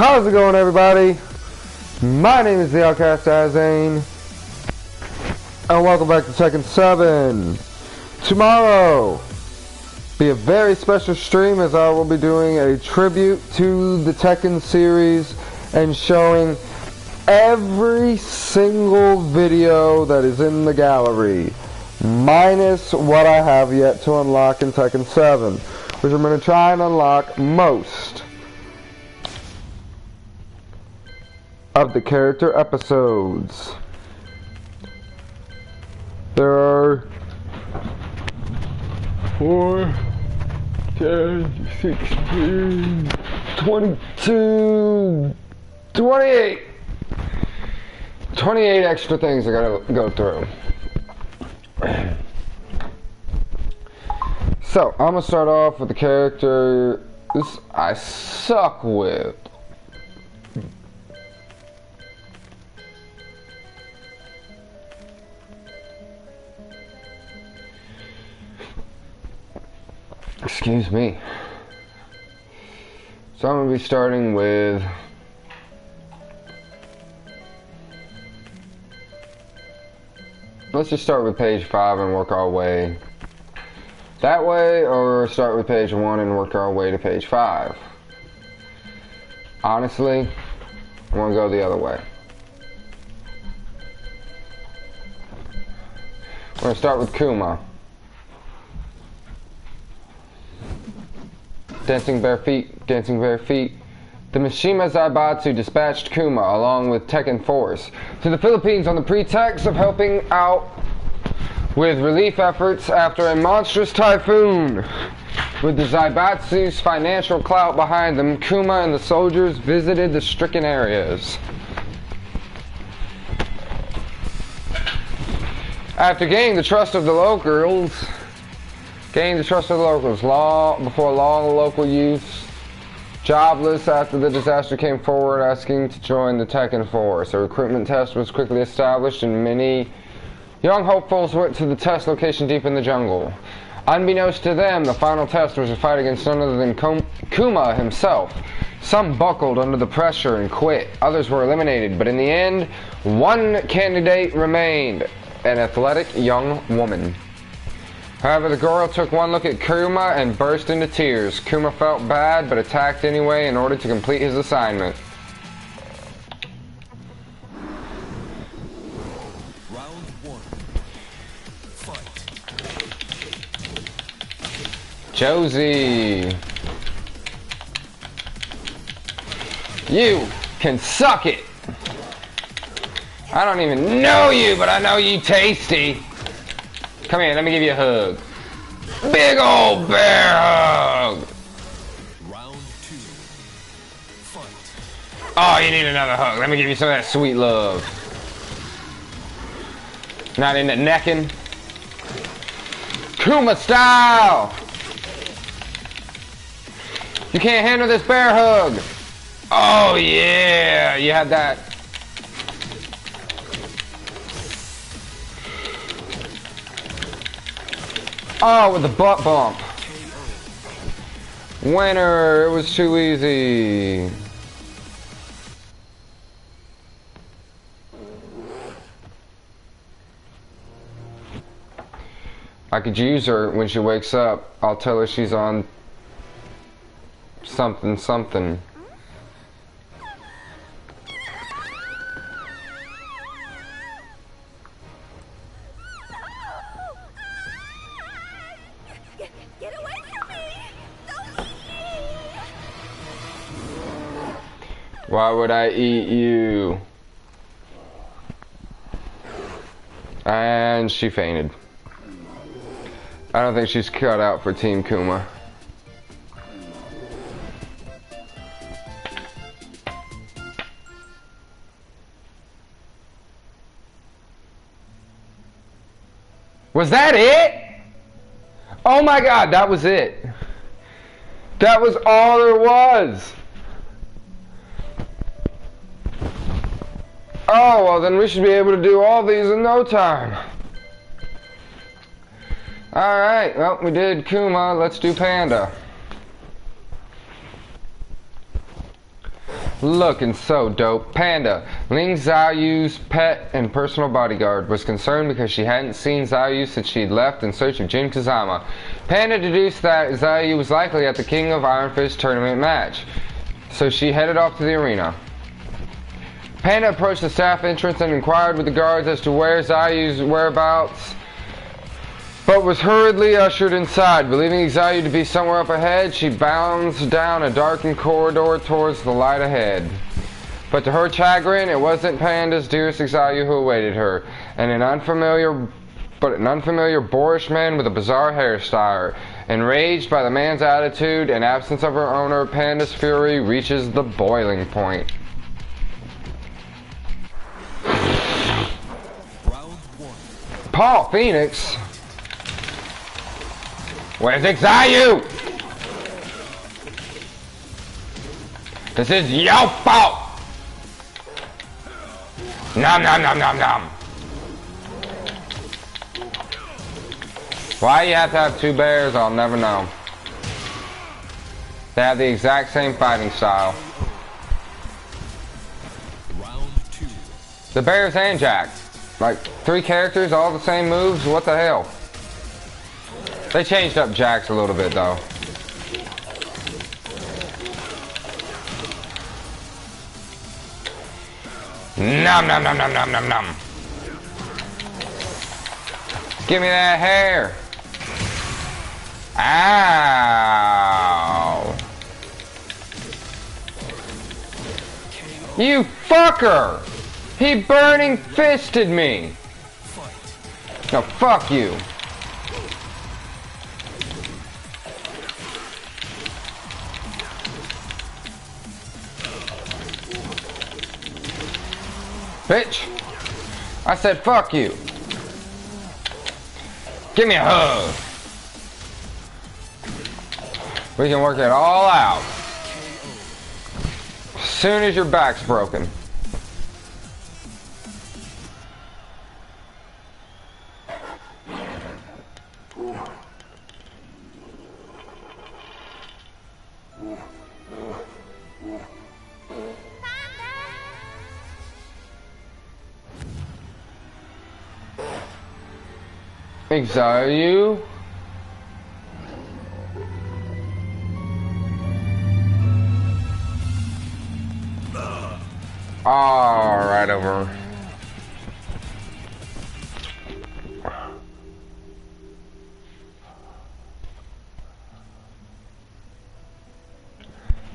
How's it going, everybody? My name is TheOutkastAzzain, and welcome back to Tekken 7. Tomorrow be a very special stream, as I will be doing a tribute to the Tekken series and showing every single video that is in the gallery, minus what I have yet to unlock in Tekken 7, which I'm going to try and unlock most of the character episodes. There are 4, 10, 16, 22, 28 extra things I gotta go through. So I'm gonna start off with the character I suck with. Excuse me. So I'm going to be starting with let's just start with page 5 and work our way that way, or start with page 1 and work our way to page 5. Honestly, I want to go the other way. We're going to start with Kuma. Dancing bare feet, dancing bare feet. The Mishima Zaibatsu dispatched Kuma along with Tekken Force to the Philippines on the pretext of helping out with relief efforts after a monstrous typhoon. With the Zaibatsu's financial clout behind them, Kuma and the soldiers visited the stricken areas. After gaining the trust of the locals, before long, local youths, jobless after the disaster, came forward asking to join the Tekken Force. A recruitment test was quickly established, and many young hopefuls went to the test location deep in the jungle. Unbeknownst to them, the final test was a fight against none other than Kuma himself. Some buckled under the pressure and quit. Others were eliminated, but in the end, one candidate remained, an athletic young woman. However, the girl took one look at Kuma and burst into tears. Kuma felt bad, but attacked anyway in order to complete his assignment. Round 1. Fight. Josie, you can suck it. I don't even know you, but I know you tasty. Come here, let me give you a hug. Big old bear hug! Round 2. Fight. Oh, you need another hug. Let me give you some of that sweet love. Not into necking. Kuma style! You can't handle this bear hug. Oh yeah, you had that. Oh, with the butt bump. Winner, it was too easy. I could use her when she wakes up. I'll tell her she's on something something. Get away from me! Don't eat me! Why would I eat you? And she fainted. I don't think she's cut out for Team Kuma. Was that it? Oh my god, that was it. That was all there was. Oh, well then we should be able to do all these in no time. Alright, well, we did Kuma, let's do Panda. Looking so dope. Panda, Ling Xiaoyu's pet and personal bodyguard, was concerned because she hadn't seen Xiaoyu since she'd left in search of Jin Kazama. Panda deduced that Xiaoyu was likely at the King of Iron Fist tournament match, so she headed off to the arena. Panda approached the staff entrance and inquired with the guards as to where Xiaoyu's whereabouts, but was hurriedly ushered inside. Believing Xiaoyu to be somewhere up ahead, she bounds down a darkened corridor towards the light ahead. But to her chagrin, it wasn't Panda's dearest Xiaoyu who awaited her, and an unfamiliar boorish man with a bizarre hairstyle. Enraged by the man's attitude and absence of her owner, Panda's fury reaches the boiling point. Round 1. Paul Phoenix? Where's Xiaoyu? This is your fault! Nom nom nom nom nom. Why you have to have two bears, I'll never know. They have the exact same fighting style. Round 2. The bears and Jack. Like, 3 characters, all the same moves, what the hell? They changed up Jax a little bit though. Nom nom nom nom nom nom nom. Give me that hair. Ow. You fucker! He burning fisted me. No, fuck you. Bitch! I said fuck you! Give me a hug! We can work it all out. As soon as your back's broken. Xiaoyu? Alright, over.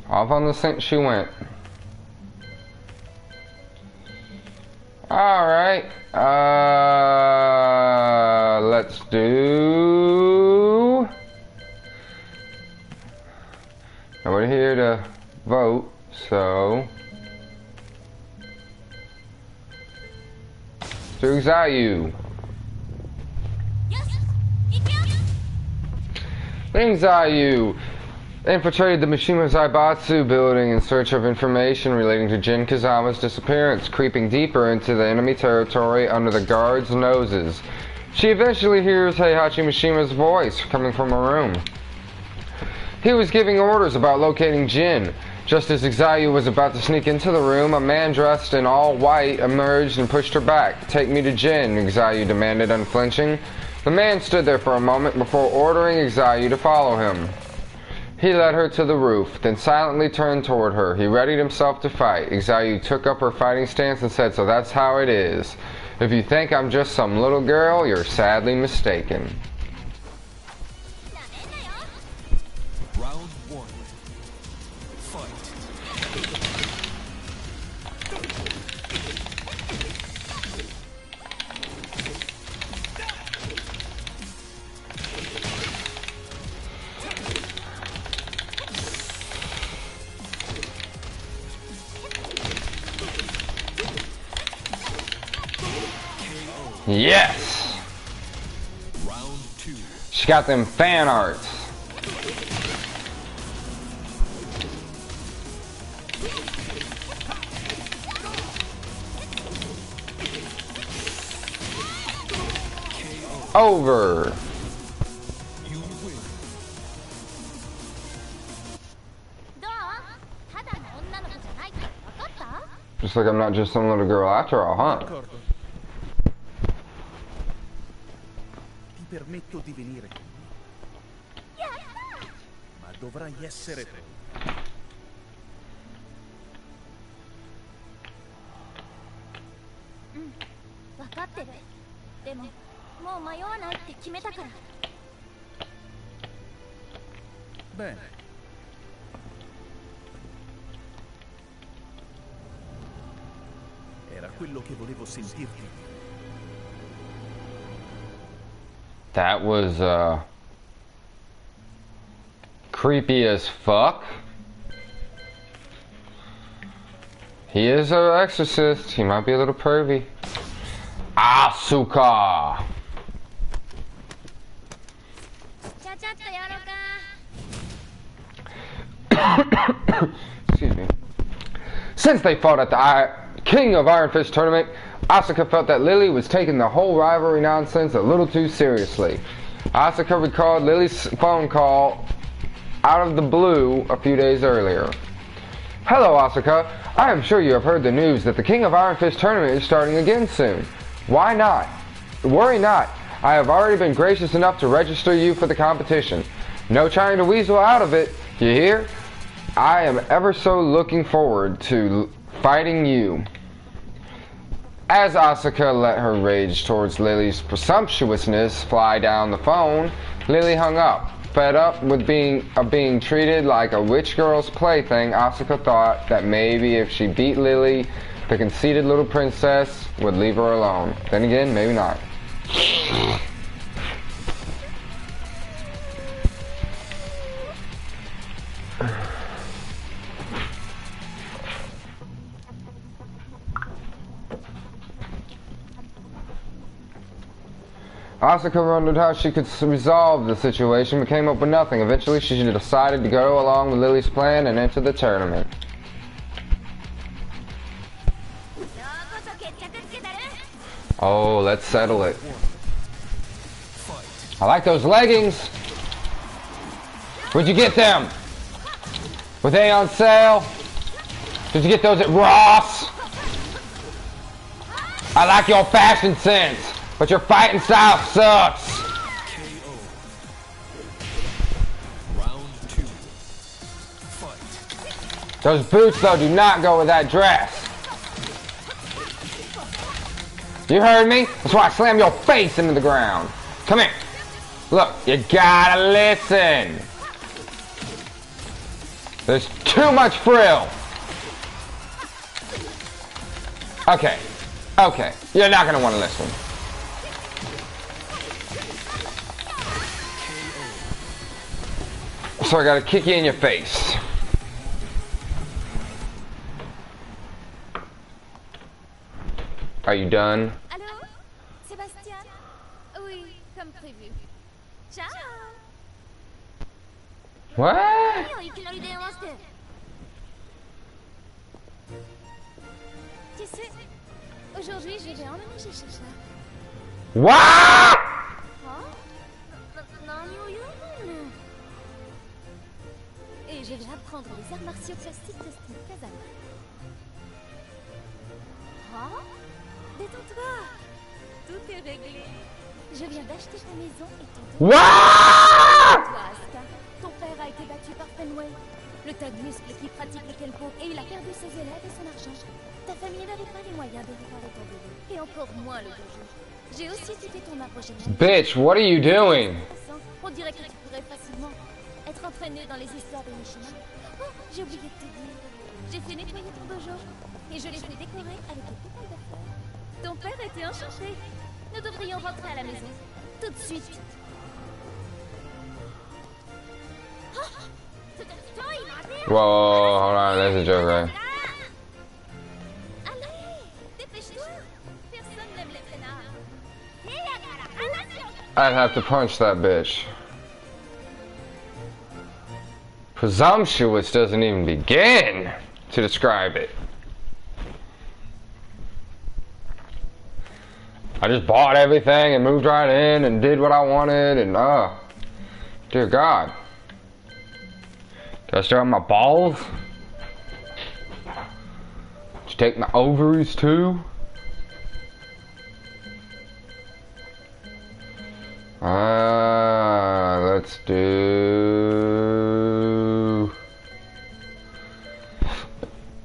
Off on the scent she went. Alright, let's do... Nobody here to vote, so... Do Xiaoyu. Ling Xiaoyu infiltrated the Mishima Zaibatsu building in search of information relating to Jin Kazama's disappearance, creeping deeper into the enemy territory under the guards' noses. She eventually hears Heihachi Mishima's voice coming from her room. He was giving orders about locating Jin. Just as Xiaoyu was about to sneak into the room, a man dressed in all white emerged and pushed her back. "Take me to Jin," Xiaoyu demanded, unflinching. The man stood there for a moment before ordering Xiaoyu to follow him. He led her to the roof, then silently turned toward her. He readied himself to fight. Xiaoyu took up her fighting stance and said, "So that's how it is. If you think I'm just some little girl, you're sadly mistaken." Round 1. Fight. Yes! Round 2. She got them fan arts. Over. You win. Just like I'm not just some little girl after all, huh? D'accordo. Ti permetto di venire con me. Ma dovrai essere pronto. 分かってる。でももう迷わないって決めたから。 Bene. Era quello che volevo sentirti. That was creepy as fuck. He is an exorcist. He might be a little pervy. Asuka. ちゃちゃっとやろうか。 Excuse me. Since they fought at the King of Iron Fist tournament, Asuka felt that Lily was taking the whole rivalry nonsense a little too seriously. Asuka recalled Lily's phone call out of the blue a few days earlier. Hello, Asuka. I am sure you have heard the news that the King of Iron Fist tournament is starting again soon. Why not? Worry not. I have already been gracious enough to register you for the competition. No trying to weasel out of it. You hear? I am ever so looking forward to fighting you. As Asuka let her rage towards Lily's presumptuousness fly down the phone, Lily hung up. Fed up with being treated like a witch girl's plaything, Asuka thought that maybe if she beat Lily, the conceited little princess would leave her alone. Then again, maybe not. Asuka wondered how she could resolve the situation, but came up with nothing. Eventually, she decided to go along with Lily's plan and enter the tournament. Oh, let's settle it. I like those leggings. Where'd you get them? Were they on sale? Did you get those at Ross? I like your fashion sense, but your fighting style sucks. KO. Round 2. Fight. Those boots, though, do not go with that dress. You heard me? That's why I slammed your face into the ground. Come here. Look, you gotta listen. There's too much frill. Okay. Okay. You're not gonna want to listen. So I gotta kick you in your face. Are you done? Allô? Sébastien? Oui, comme prévu. Ciao! What? 何をいきなり電話して。Tu sais, aujourd'hui je vais emménager chez ça. What? 何を言うのね。Et je vais apprendre les arts martiaux classiques de style Kazama. Hein? Détends-toi. Tout est réglé. Je viens d'acheter ta maison et ton What? Toi, Asuka, ton père a été battu par Fenway, le tas de muscles qui pratique le Kenpo, et il a perdu ses élèves et son argent. Ta famille n'avait pas les moyens de réparer ton bébé, et encore moins le dojo. J'ai aussi cité ton arbre généalogique. Bitch, what are you doing? On dirait que tu pourrais facilement être entraîné dans les histoires de Mishima. Oh, j'ai oublié de te dire. J'ai fait nettoyer ton dojo, et je l'ai fait décorer avec des pétales de fleurs. Ton père était enchanté. Nous devrions rentrer à la maison. Tout de suite. Whoa, hold on, there's a joke, right? Allez, dépêche-toi. Personne n'aime les traînards. I'd have to punch that bitch. Presumptuous doesn't even begin to describe it. I just bought everything and moved right in and did what I wanted and dear God. Do I still have my balls? You take my ovaries too? Let's do...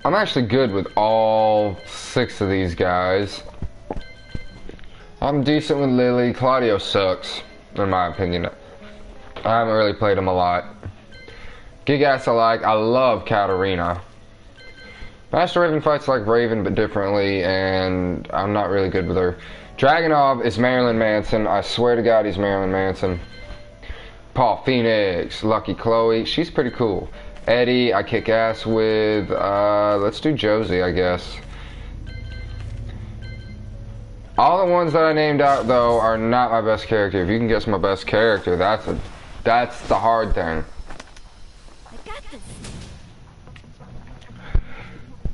I'm actually good with all 6 of these guys. I'm decent with Lily. Claudio sucks, in my opinion. I haven't really played him a lot. Gigas I like. I love Katarina. Master Raven fights like Raven, but differently, and I'm not really good with her. Dragunov is Marilyn Manson. I swear to God, he's Marilyn Manson. Paul Phoenix, Lucky Chloe. She's pretty cool. Eddie, I kick ass with. Let's do Josie, I guess. All the ones that I named out, though, are not my best character. If you can guess my best character, that's the hard thing. I got this.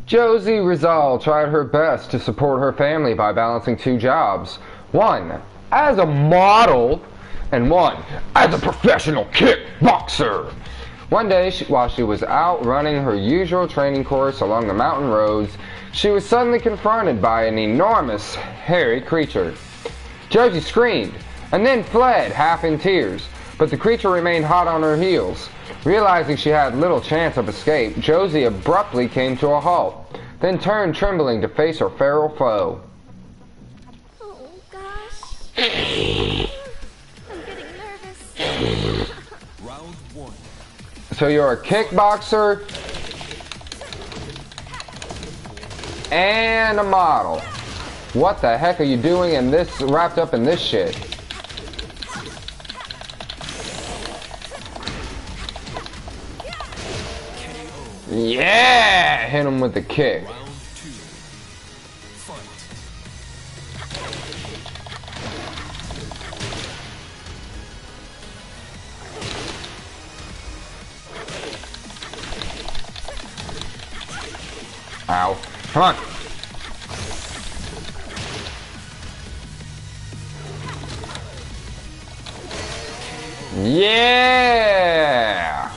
Josie Rizal tried her best to support her family by balancing 2 jobs. One as a model, and one as a professional kickboxer. One day, while she was out running her usual training course along the mountain roads, she was suddenly confronted by an enormous, hairy creature. Josie screamed, and then fled, half in tears, but the creature remained hot on her heels. Realizing she had little chance of escape, Josie abruptly came to a halt, then turned trembling to face her feral foe. Oh gosh. I'm getting nervous. Round 1. So you're a kickboxer and a model. What the heck are you doing in this, wrapped up in this shit? Yeah! Hit him with the kick. Round 2. Fight. Ow. Come on. Yeah!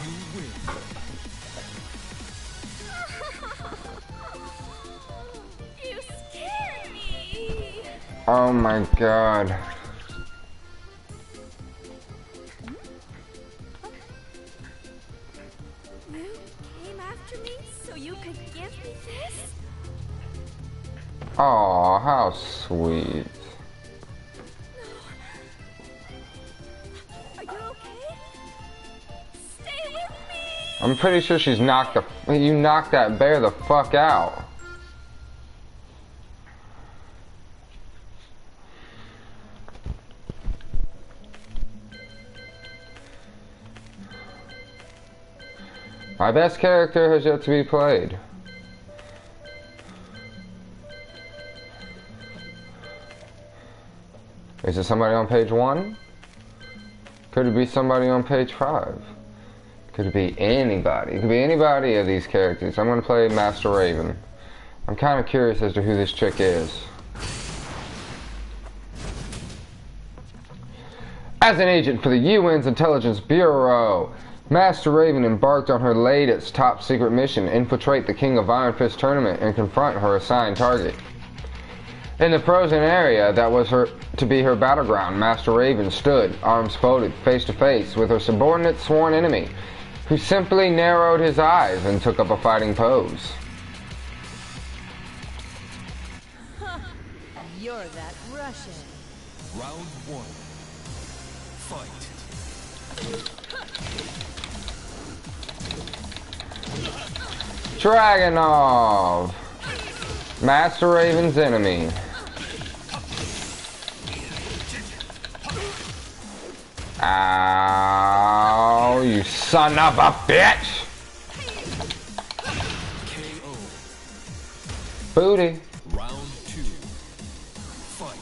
You scared me. Oh my god. You came after me so you could give me this? Aw, how sweet. Are you okay? Stay with me. I'm pretty sure she's knocked you knocked that bear the fuck out. My best character has yet to be played. Is it somebody on page 1? Could it be somebody on page 5? Could it be anybody? It could be anybody of these characters. I'm going to play Master Raven. I'm kind of curious as to who this chick is. As an agent for the UN's Intelligence Bureau, Master Raven embarked on her latest top-secret mission, infiltrate the King of Iron Fist tournament and confront her assigned target. In the frozen area that was to be her battleground, Master Raven stood, arms folded, face to face with her subordinate sworn enemy, who simply narrowed his eyes and took up a fighting pose. You're that Russian. Round 1. Fight. Dragunov, Master Raven's enemy. Ow, you son of a bitch! KO. Booty. Round 2. Fight.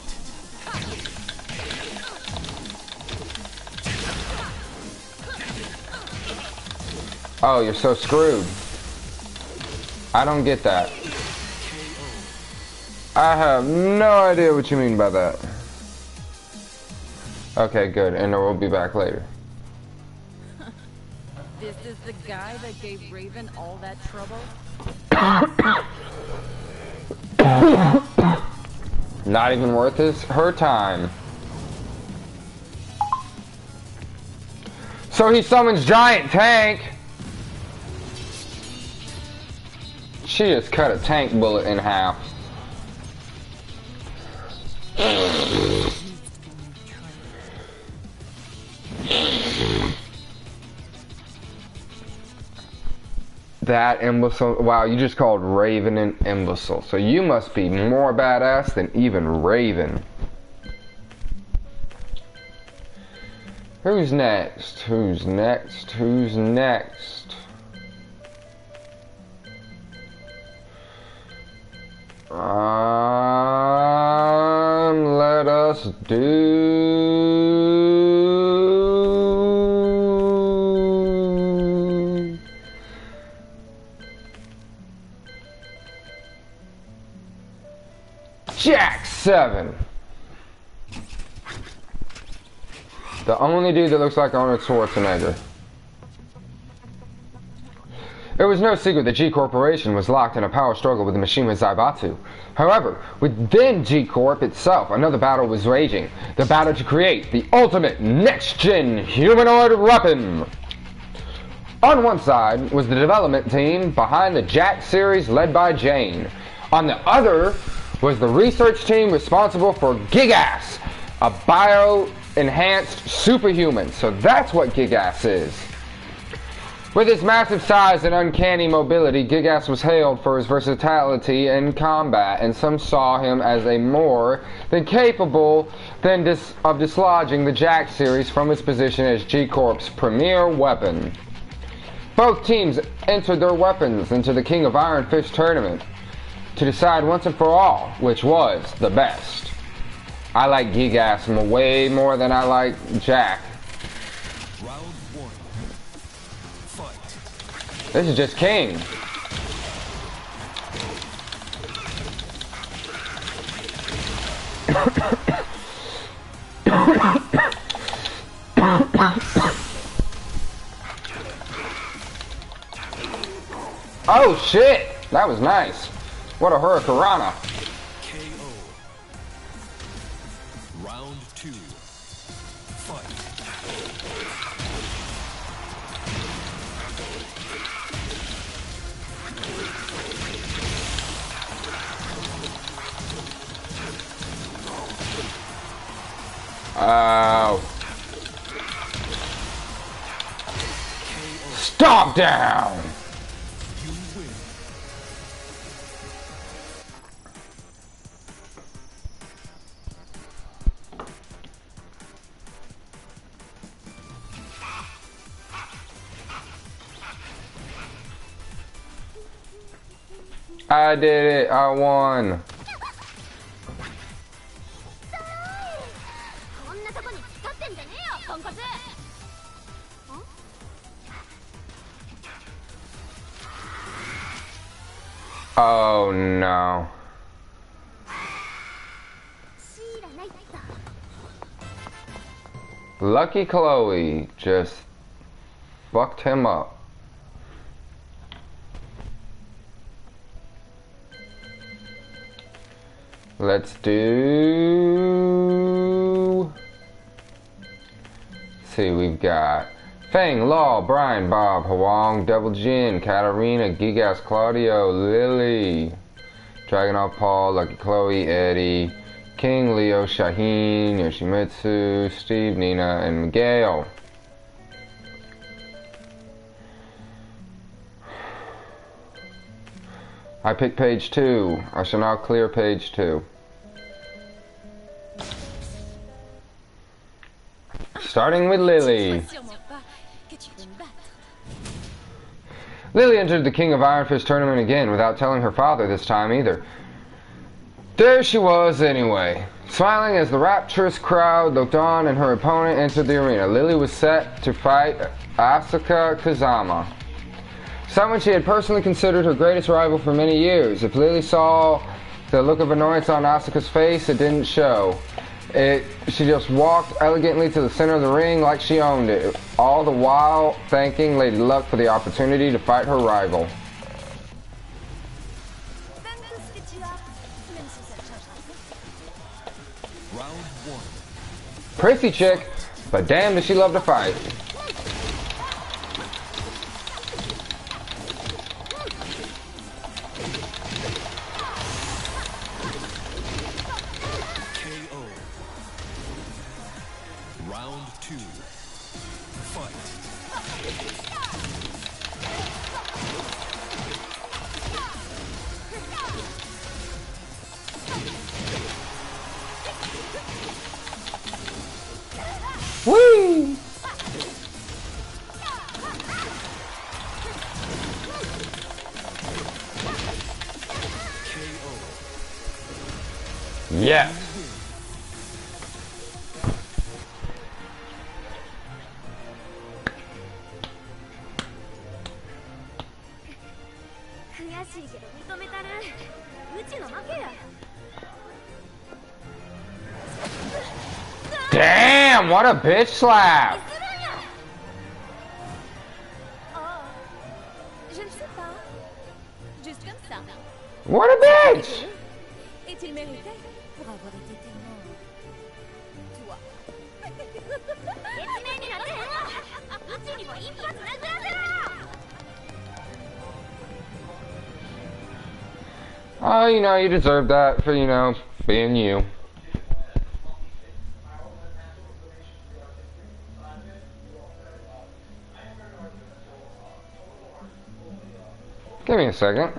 Oh, you're so screwed. I don't get that. I have no idea what you mean by that. Okay, good, and we'll be back later. This is the guy that gave Raven all that trouble? Not even worth her time. So he summons Giant Tank. She just cut a tank bullet in half. That imbecile. Wow, you just called Raven an imbecile. So you must be more badass than even Raven. Who's next? Who's next? Who's next? Let us do Jack 7. The only dude that looks like Arnold Schwarzenegger. It was no secret that G Corporation was locked in a power struggle with the machine with Zaibatsu. However, within G Corp itself, another battle was raging. The battle to create the ultimate next-gen humanoid weapon. On one side was the development team behind the Jack series led by Jane. On the other was the research team responsible for Gigas, a bio-enhanced superhuman. So that's what Gigas is. With his massive size and uncanny mobility, Gigas was hailed for his versatility in combat, and some saw him as a more than capable of dislodging the Jack series from its position as G-Corp's premier weapon. Both teams entered their weapons into the King of Iron Fist tournament to decide once and for all which was the best. I like Gigas way more than I like Jack. Round 1. Fight. This is just King. Oh shit! That was nice. What a hurricanrana. KO. Round 2. Fight. Oh. Stomp down! You win. I did it. I won. こんなとこに突っ立ってんじゃねえよ、ポンコツ。Oh no. 知らないっと。 Lucky Chloe just fucked him up. Let's do... Let's see, we've got Fang, Law, Brian, Bob, Hwang, Devil Jin, Katarina, Gigas, Claudio, Lily, Dragunov, Paul, Lucky Chloe, Eddie, King, Leo, Shaheen, Yoshimitsu, Steve, Nina, and Miguel. I picked page 2. I shall now clear page 2. Starting with Lily. Lily entered the King of Iron Fist tournament again without telling her father this time either. There she was anyway, smiling as the rapturous crowd looked on and her opponent entered the arena. Lily was set to fight Asuka Kazama, someone she had personally considered her greatest rival for many years. If Lily saw the look of annoyance on Asuka's face, it didn't show. She just walked elegantly to the center of the ring like she owned it, all the while thanking Lady Luck for the opportunity to fight her rival. Round one. Prissy chick, but damn does she love to fight. KO. Round two. Fight. Whee! KO. Yes. Damn, what a bitch slap! Oh, je ne sais pas. Juste comme ça. What a bitch! Et tu le méritais pour avoir été tellement... toi. Oh, you know, you deserve that for, you know, being you. Give me a second.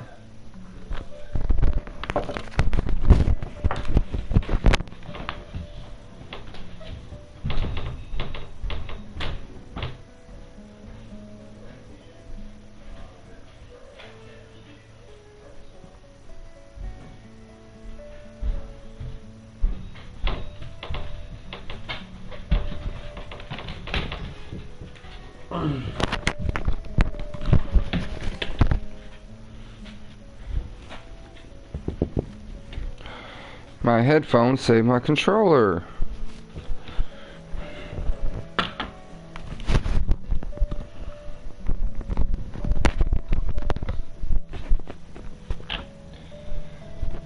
My headphones save my controller.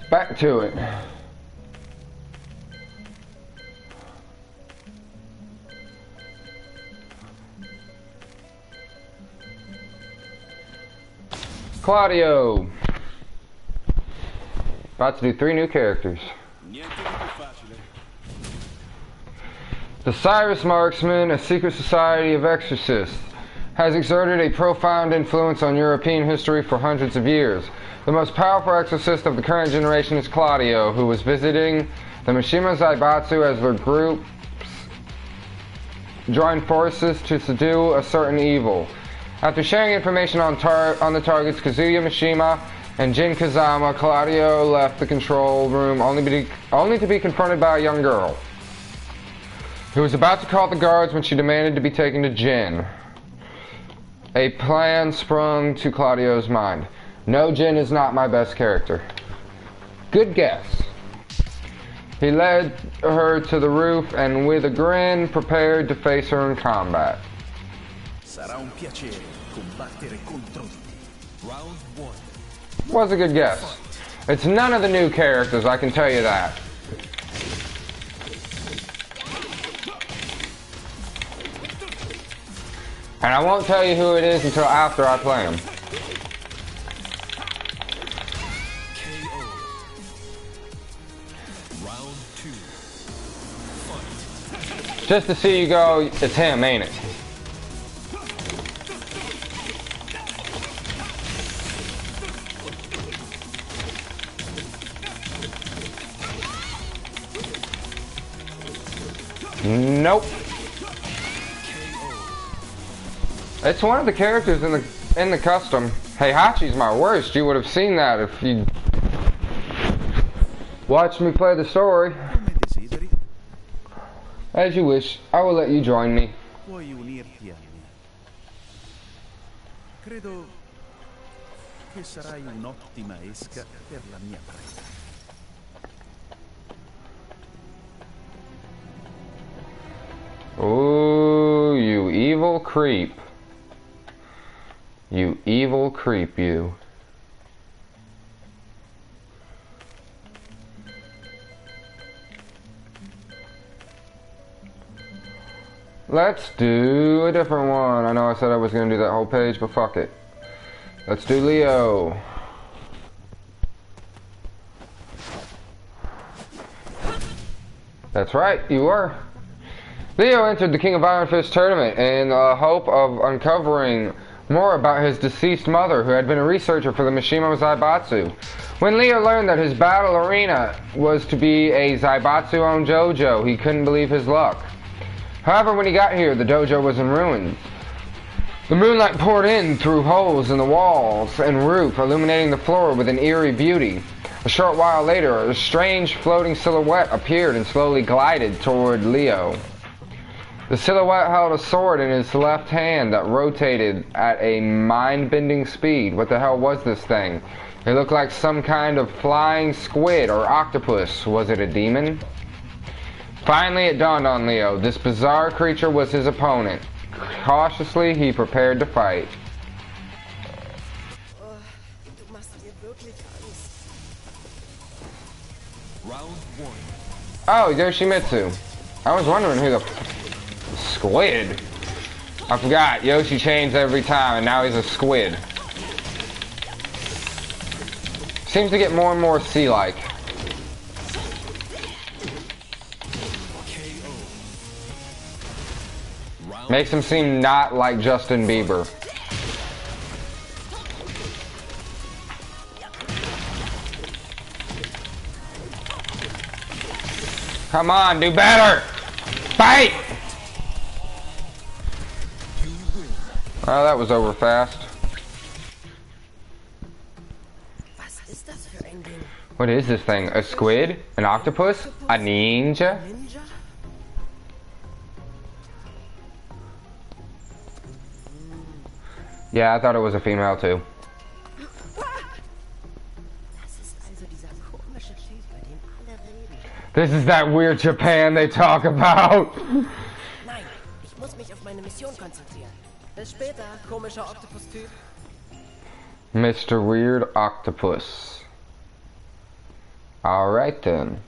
Back to it. Claudio. About to do 3 new characters. The Cyrus Marksman, a secret society of exorcists, has exerted a profound influence on European history for hundreds of years. The most powerful exorcist of the current generation is Claudio, who was visiting the Mishima Zaibatsu as their groups joined forces to subdue a certain evil. After sharing information on the targets Kazuya Mishima and Jin Kazama, Claudio left the control room only to be confronted by a young girl who was about to call the guards when she demanded to be taken to Jin. A plan sprung to Claudio's mind. No, Jin is not my best character. Good guess. He led her to the roof and with a grin prepared to face her in combat. Sarà un piacere combattere contro di te. Round one. Was a good guess. It's none of the new characters, I can tell you that. And I won't tell you who it is until after I play him. KO. Round two. Fight. Just to see you go, it's him, ain't it? Nope. It's one of the characters in the custom. Heihachi's my worst. You would have seen that if you watched me play the story. Come desideri, As you wish. I will let you join me. puoi unirti a me. Credo che sarai un'ottima esca per la mia preda. Ooh, you evil creep. You evil creep, you. Let's do a different one. I know I said I was going to do that whole page, but fuck it. Let's do Leo. That's right, you were. Leo entered the King of Iron Fist tournament in the hope of uncovering more about his deceased mother, who had been a researcher for the Mishima Zaibatsu. When Leo learned that his battle arena was to be a Zaibatsu-owned dojo, he couldn't believe his luck. However, when he got here, the dojo was in ruins. The moonlight poured in through holes in the walls and roof, illuminating the floor with an eerie beauty. A short while later, a strange floating silhouette appeared and slowly glided toward Leo. The silhouette held a sword in his left hand that rotated at a mind-bending speed. What the hell was this thing? It looked like some kind of flying squid or octopus. Was it a demon? Finally, it dawned on Leo. This bizarre creature was his opponent. Cautiously, he prepared to fight. Round 1. Oh, Yoshimitsu. I was wondering who the squid. I forgot. Yoshi changed every time, and now he's a squid. Seems to get more and more sea-like. Makes him seem not like Justin Bieber. Come on, do better! Fight! Oh, that was over fast. What is this thing? A squid? An octopus? A ninja? Yeah, I thought it was a female too. This is that weird Japan they talk about. Nein, ich muss mich auf meine Mission konzentrieren. Bis später, komischer Oktopus-Typ. Mr. Weird Octopus. Alright then.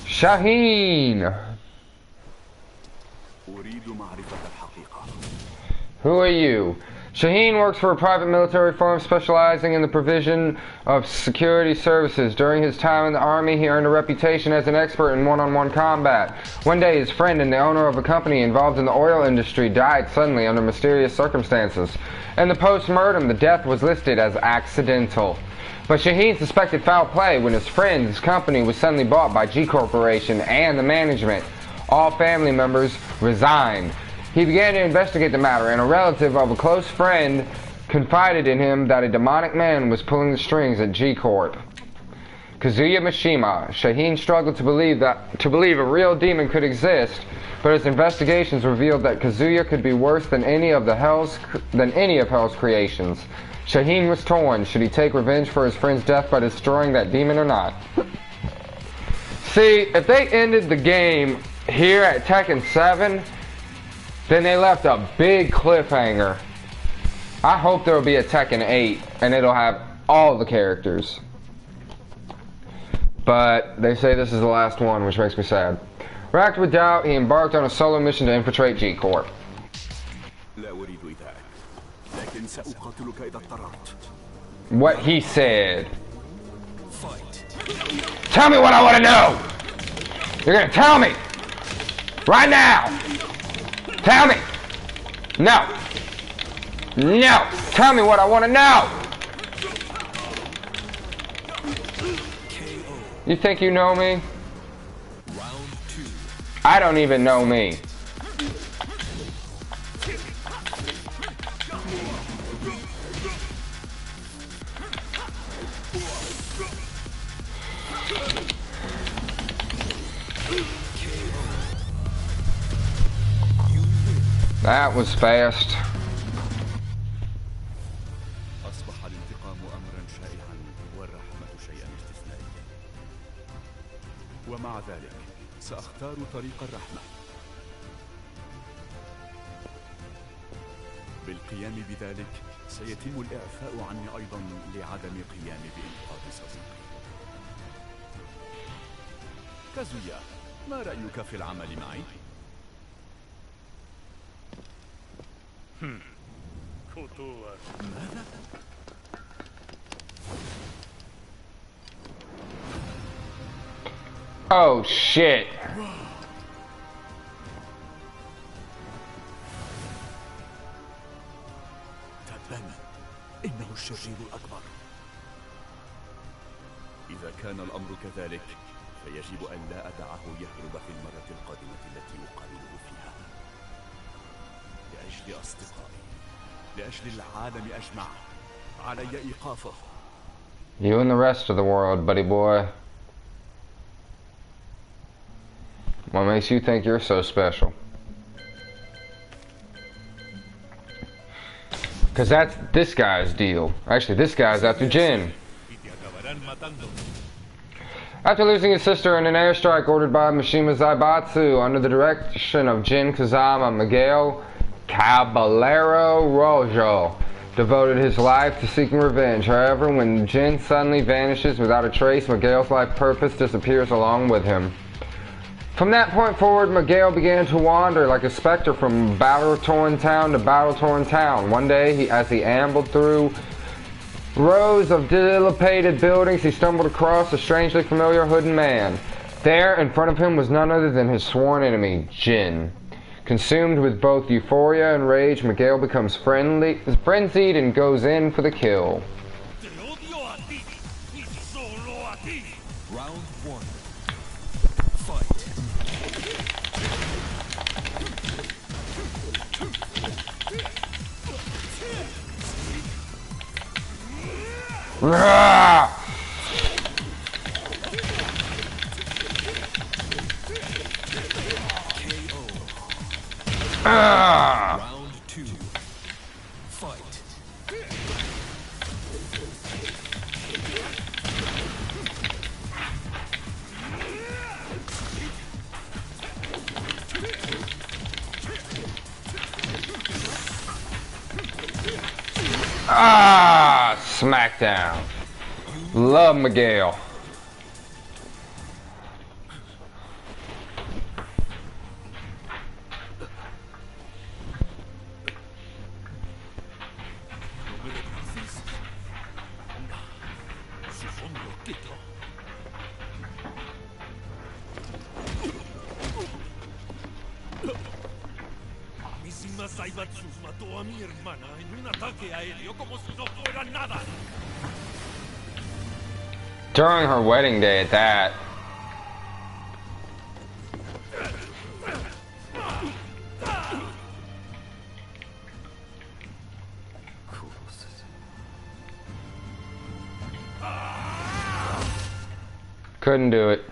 Shaheen! Who are you? Shaheen works for a private military firm specializing in the provision of security services. During his time in the army, he earned a reputation as an expert in one-on-one combat. One day, his friend and the owner of a company involved in the oil industry died suddenly under mysterious circumstances. In the post-mortem, the death was listed as accidental. But Shaheen suspected foul play when his friend's company was suddenly bought by G Corporation and the management. All family members resigned. He began to investigate the matter, and a relative of a close friend confided in him that a demonic man was pulling the strings at G-Corp. Kazuya Mishima. Shaheen struggled to believe a real demon could exist, but his investigations revealed that Kazuya could be worse than any of Hell's creations. Shaheen was torn. Should he take revenge for his friend's death by destroying that demon or not? See, if they ended the game here at Tekken 7, then they left a big cliffhanger. I hope there will be a Tekken 8 and it'll have all the characters. But they say this is the last one, which makes me sad. Racked with doubt, he embarked on a solo mission to infiltrate G-Corp. What he said. Tell me what I want to know! You're gonna tell me! Right now! Tell me! No! No! Tell me what I want to know! You think you know me? Round 2. I don't even know me. That was fast. أصبح الانتقام أمرا شائعا والرحمة شيئا استثنائيا. ومع ذلك سأختار طريق الرحمة. بالقيام بذلك سيتم الإعفاء عني أيضا لعدم قيامي بإنقاذ صديقي. كازويا، ما رأيك في العمل معي؟ ماذا؟ Oh shit. تبانا، إنه الشرير الأكبر. إذا كان الأمر كذلك فيجب أن لا أدعه يهرب في المرة القادمة التي أقابله فيها. لأجل أصدقائي، لأجل العالم أجمع، علي إيقافه. You and the rest of the world, buddy boy. What makes you think you're so special? Because that's this guy's deal. Actually, this guy's after Jin. After losing his sister in an airstrike ordered by Mishima Zaibatsu under the direction of Jin Kazama, Miguel Caballero Rojo devoted his life to seeking revenge. However, when Jin suddenly vanishes without a trace, Miguel's life purpose disappears along with him. From that point forward, Miguel began to wander like a specter from battle-torn town to battle-torn town. One day, as he ambled through rows of dilapidated buildings, he stumbled across a strangely familiar hooded man. There, in front of him, was none other than his sworn enemy, Jin. Consumed with both euphoria and rage, Miguel becomes frenzied and goes in for the kill. Round 1. Fight! Round 2. Fight. Smackdown. Love Miguel. Zaibatsu mató a mi hermana en un ataque aéreo como si no fuera nada. During her wedding day at that. Couldn't do it.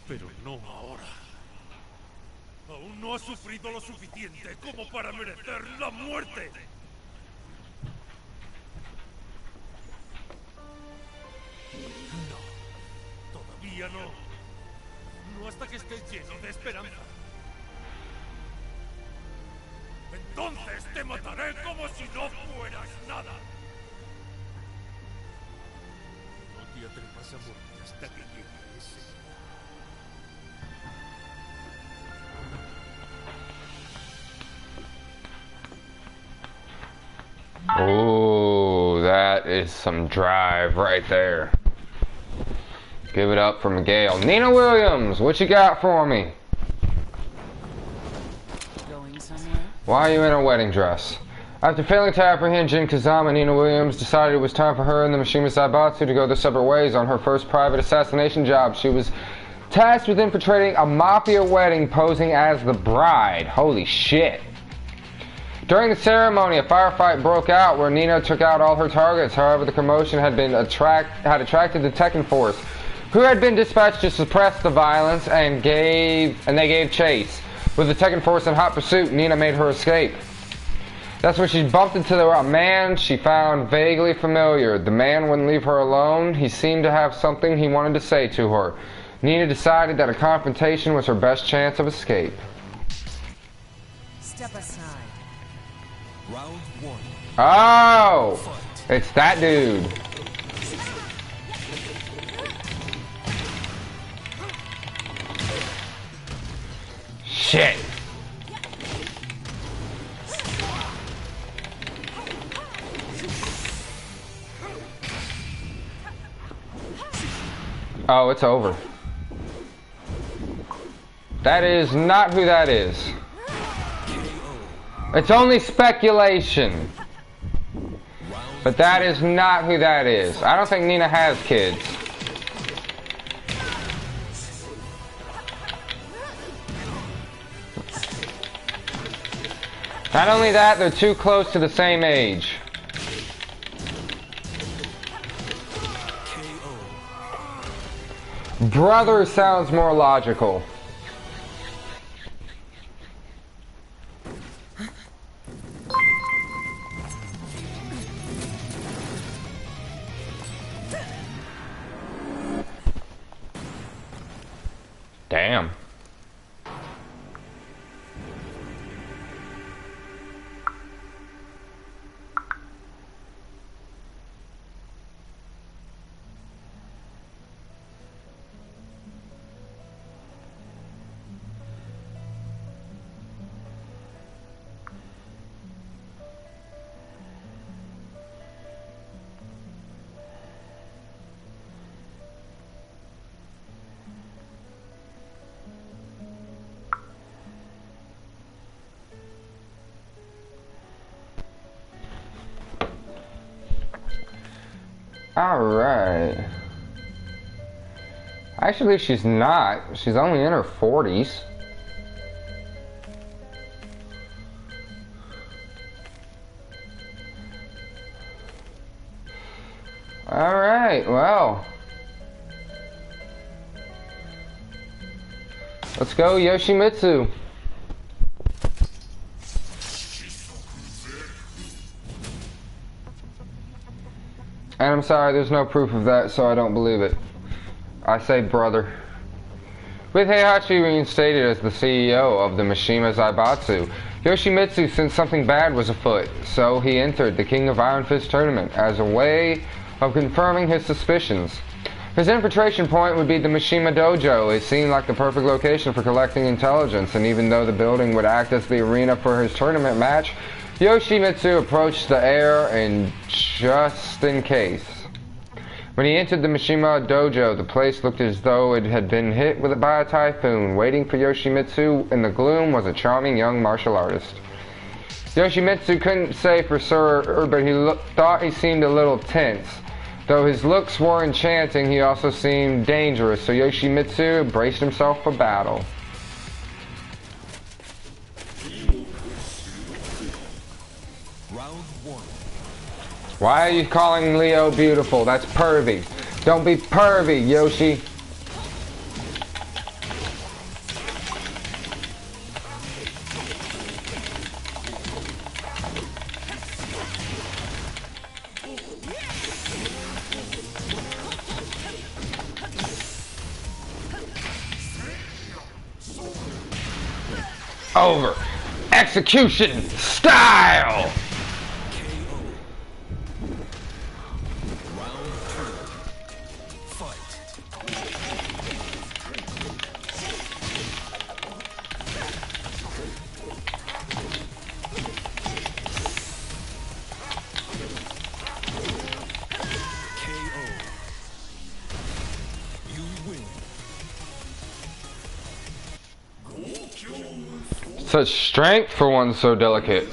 Pero no ahora. Aún no ha sufrido lo suficiente como para merecer la muerte. No, todavía no. No hasta que estés lleno de esperanza. Entonces te mataré como si no fueras nada. No te atrevas a morir hasta que llegue ese día. Oh, that is some drive right there. Give it up for Miguel. Nina Williams, what you got for me? Going somewhere? Why are you in a wedding dress? After failing to apprehend Jin Kazama, Nina Williams decided it was time for her and the Mishima Zaibatsu to go their separate ways on her first private assassination job. She was tasked with infiltrating a mafia wedding posing as the bride. Holy shit. During the ceremony, a firefight broke out where Nina took out all her targets. However, the commotion had attracted the Tekken force, who had been dispatched to suppress the violence, and they gave chase. With the Tekken force in hot pursuit, Nina made her escape. That's when she bumped into a man she found vaguely familiar. The man wouldn't leave her alone. He seemed to have something he wanted to say to her. Nina decided that a confrontation was her best chance of escape. Step aside. Round 1. Oh! It's that dude. Shit. Oh, it's over. That is not who that is. It's only speculation. But that is not who that is. I don't think Nina has kids. Not only that, they're too close to the same age. Brother sounds more logical. Damn. Alright. Actually, she's not. She's only in her 40s. Alright, well. Let's go, Yoshimitsu. And I'm sorry, there's no proof of that, so I don't believe it. I say brother. With Heihachi reinstated as the CEO of the Mishima Zaibatsu, Yoshimitsu sensed something bad was afoot, so he entered the King of Iron Fist tournament as a way of confirming his suspicions. His infiltration point would be the Mishima Dojo. It seemed like the perfect location for collecting intelligence, and even though the building would act as the arena for his tournament match, Yoshimitsu approached the air and just in case. When he entered the Mishima Dojo, the place looked as though it had been hit by a typhoon. Waiting for Yoshimitsu in the gloom was a charming young martial artist. Yoshimitsu couldn't say for sure, but he thought he seemed a little tense. Though his looks were enchanting, he also seemed dangerous, so Yoshimitsu braced himself for battle. Why are you calling Leo beautiful? That's pervy. Don't be pervy, Yoshi. Over. Execution style. Such strength for one so delicate.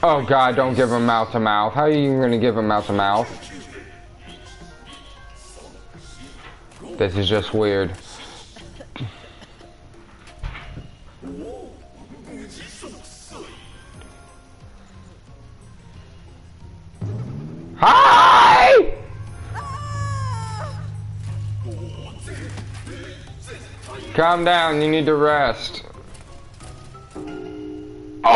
Oh god, don't give him mouth to mouth. How are you even gonna give him mouth to mouth? This is just weird. Hi! Calm down, you need to rest. Oh!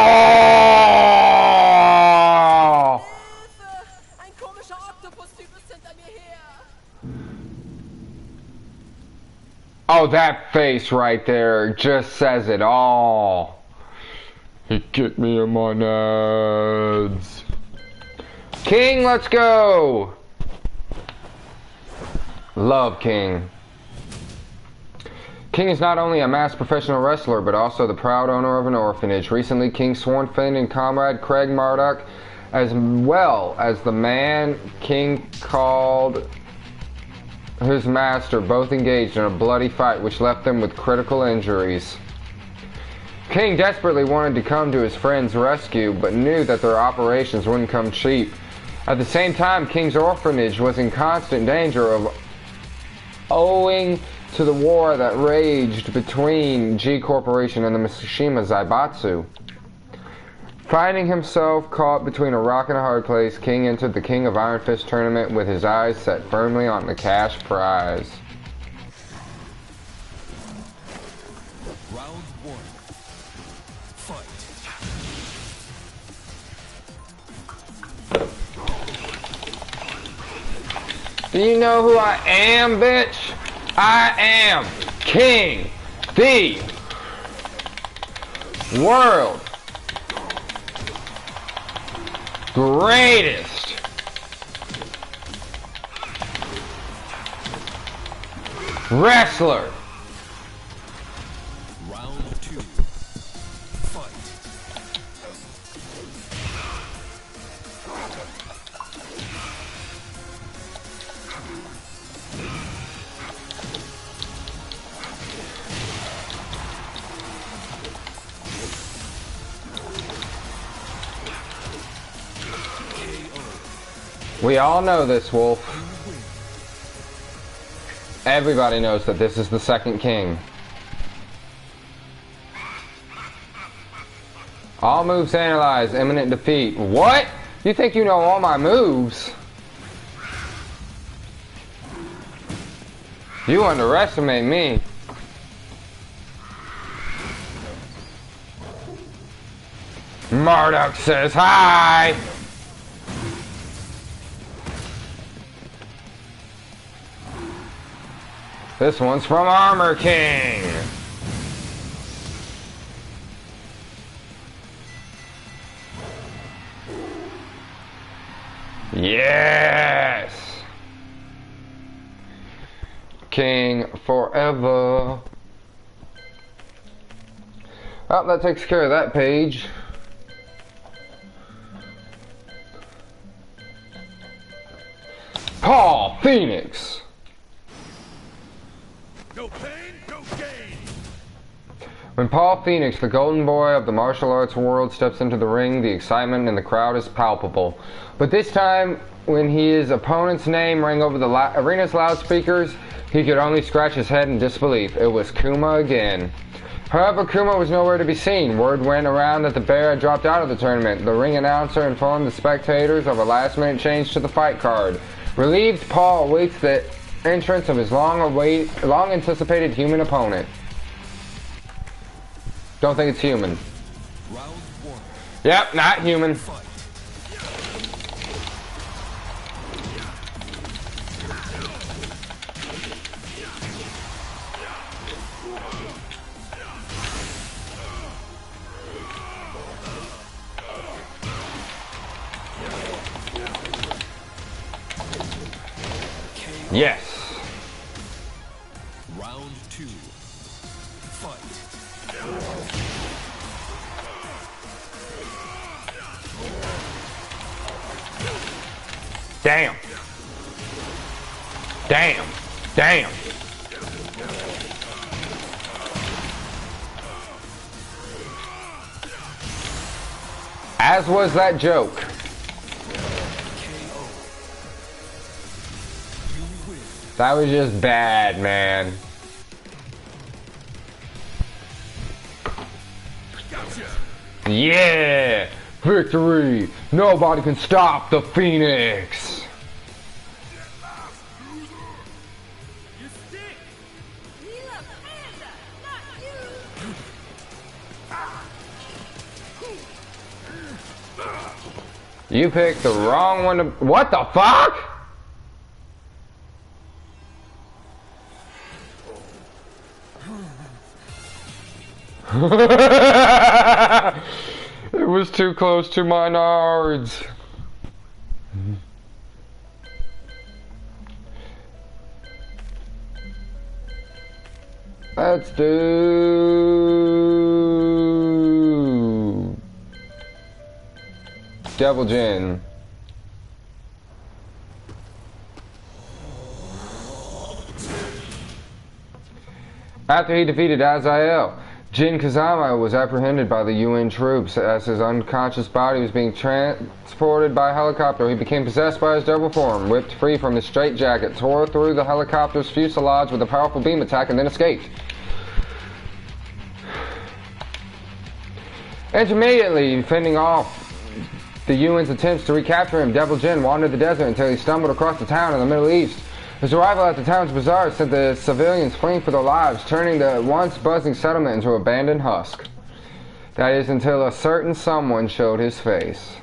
Ein komischer Oktopus-Typ ist hinter mir her. Oh, that face right there just says it all. He kicked me in my nuts. King, let's go! Love King. King is not only a masked professional wrestler, but also the proud owner of an orphanage. Recently, King sworn friend and comrade Craig Murdoch, as well as the man King called his master, both engaged in a bloody fight which left them with critical injuries. King desperately wanted to come to his friend's rescue, but knew that their operations wouldn't come cheap. At the same time, King's orphanage was in constant danger of owing to the war that raged between G Corporation and the Mishima Zaibatsu. Finding himself caught between a rock and a hard place, King entered the King of Iron Fist tournament with his eyes set firmly on the cash prize. Round 1. Fight. Do you know who I am, bitch? I am King, the world greatest wrestler. Round 2. Fight. We all know this, Wolf. Everybody knows that this is the second king. All moves analyzed, imminent defeat. What? You think you know all my moves? You underestimate me. Murdoch says hi. This one's from Armor King. Yes. King forever. Oh, that takes care of that page. Paul Phoenix. No pain, no gain. When Paul Phoenix, the golden boy of the martial arts world, steps into the ring, the excitement in the crowd is palpable. But this time, when his opponent's name rang over the arena's loudspeakers, he could only scratch his head in disbelief. It was Kuma again. However, Kuma was nowhere to be seen. Word went around that the bear had dropped out of the tournament. The ring announcer informed the spectators of a last-minute change to the fight card. Relieved, Paul awaits the entrance of his long-anticipated human opponent. Don't think it's human. Round 1. Yep, not human. Fight. Yes. Round 2. Fight. Damn. Damn. Damn. As was that joke. That was just bad, man. Yeah! Victory! Nobody can stop the Phoenix! You stink! We love Panda, not you! You picked the wrong one to— What the fuck?! It was too close to my nards. Let's do Devil Jin. After he defeated Azzain, Jin Kazama was apprehended by the UN troops. As his unconscious body was being transported by a helicopter, he became possessed by his devil form, whipped free from his straitjacket, tore through the helicopter's fuselage with a powerful beam attack, and then escaped. Intermittently fending off the UN's attempts to recapture him, Devil Jin wandered the desert until he stumbled across a town in the Middle East. His arrival at the town's bazaar sent the civilians fleeing for their lives, turning the once buzzing settlement into an abandoned husk. That is, until a certain someone showed his face.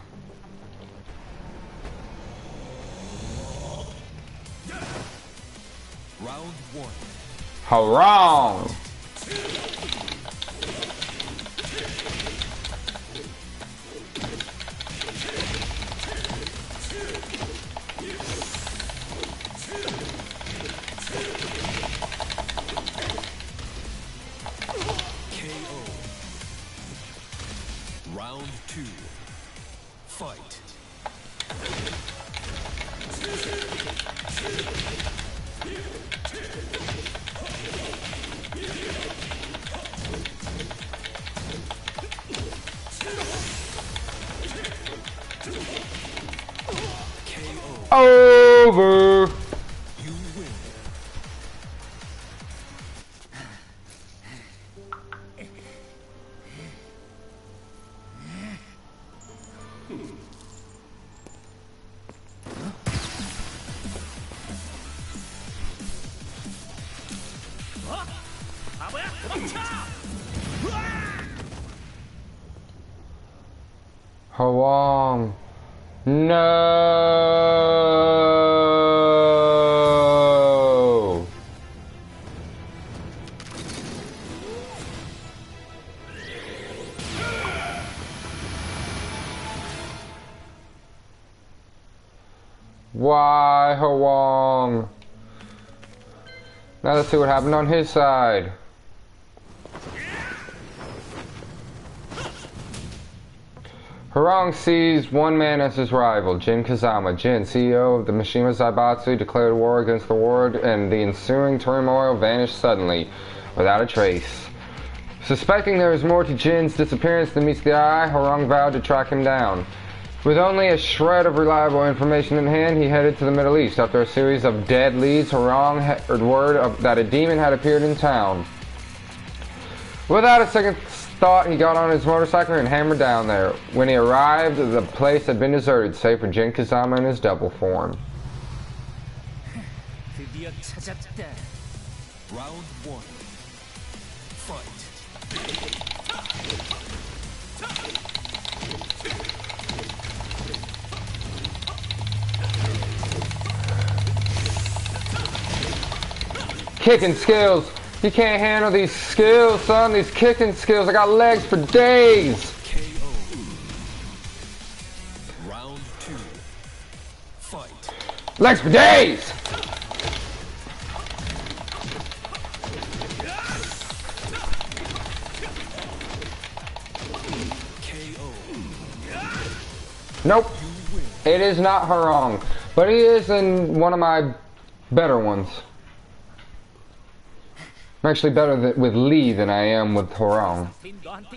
Round 1. Harong! Round 2. Fight. Over! You win. Harong. No! Why, Harong? Now let's see what happened on his side. Harong sees one man as his rival, Jin Kazama. Jin, CEO of the Mishima Zaibatsu, declared war against the ward, and the ensuing turmoil vanished suddenly, without a trace. Suspecting there was more to Jin's disappearance than meets the eye, Harong vowed to track him down. With only a shred of reliable information in hand, he headed to the Middle East. After a series of dead leads, Harong heard word that a demon had appeared in town. Without a second thought, he got on his motorcycle and hammered down there. When he arrived, the place had been deserted, save for Jin Kazama in his double form. Round 1. Fight. Kicking skills. You can't handle these skills, son. These kicking skills. I got legs for days. KO. Round 2. Fight. Legs for days. KO. Nope. It is not Harong, but he is in one of my better ones. I'm actually better with Lee than I am with Harong. Don't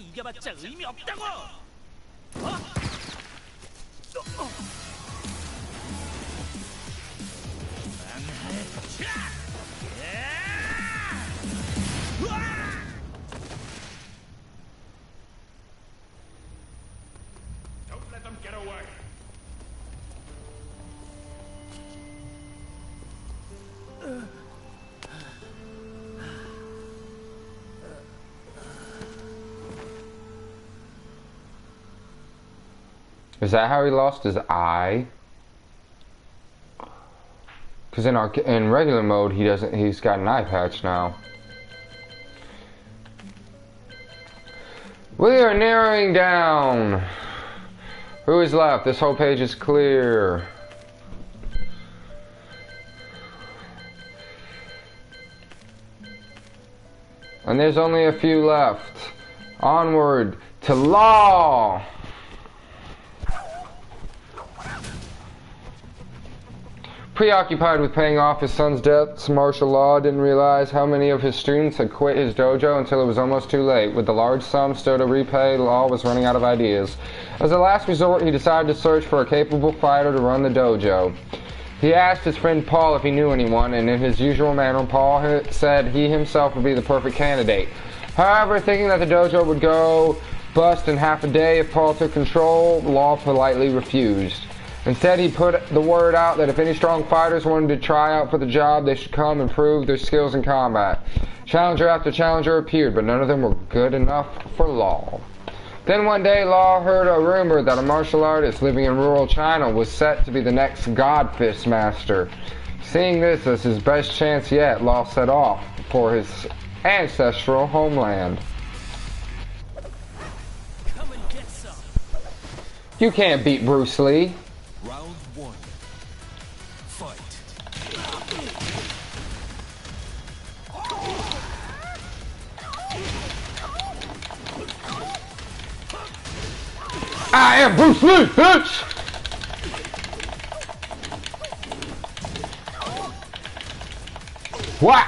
let them get away. Is that how he lost his eye? Because in regular mode he doesn't. He's got an eye patch now. We are narrowing down. Who is left? This whole page is clear. And there's only a few left. Onward to law! Preoccupied with paying off his son's debts, martial law didn't realize how many of his students had quit his dojo until it was almost too late. With the large sum still to repay, Law was running out of ideas. As a last resort, he decided to search for a capable fighter to run the dojo. He asked his friend Paul if he knew anyone, and in his usual manner, Paul said he himself would be the perfect candidate. However, thinking that the dojo would go bust in half a day if Paul took control, Law politely refused. Instead, he put the word out that if any strong fighters wanted to try out for the job, they should come and prove their skills in combat. Challenger after challenger appeared, but none of them were good enough for Law. Then one day, Law heard a rumor that a martial artist living in rural China was set to be the next God Fist master. Seeing this as his best chance yet, Law set off for his ancestral homeland. Come and get some. You can't beat Bruce Lee. Round one. Fight. I am Bruce Lee, bitch! What?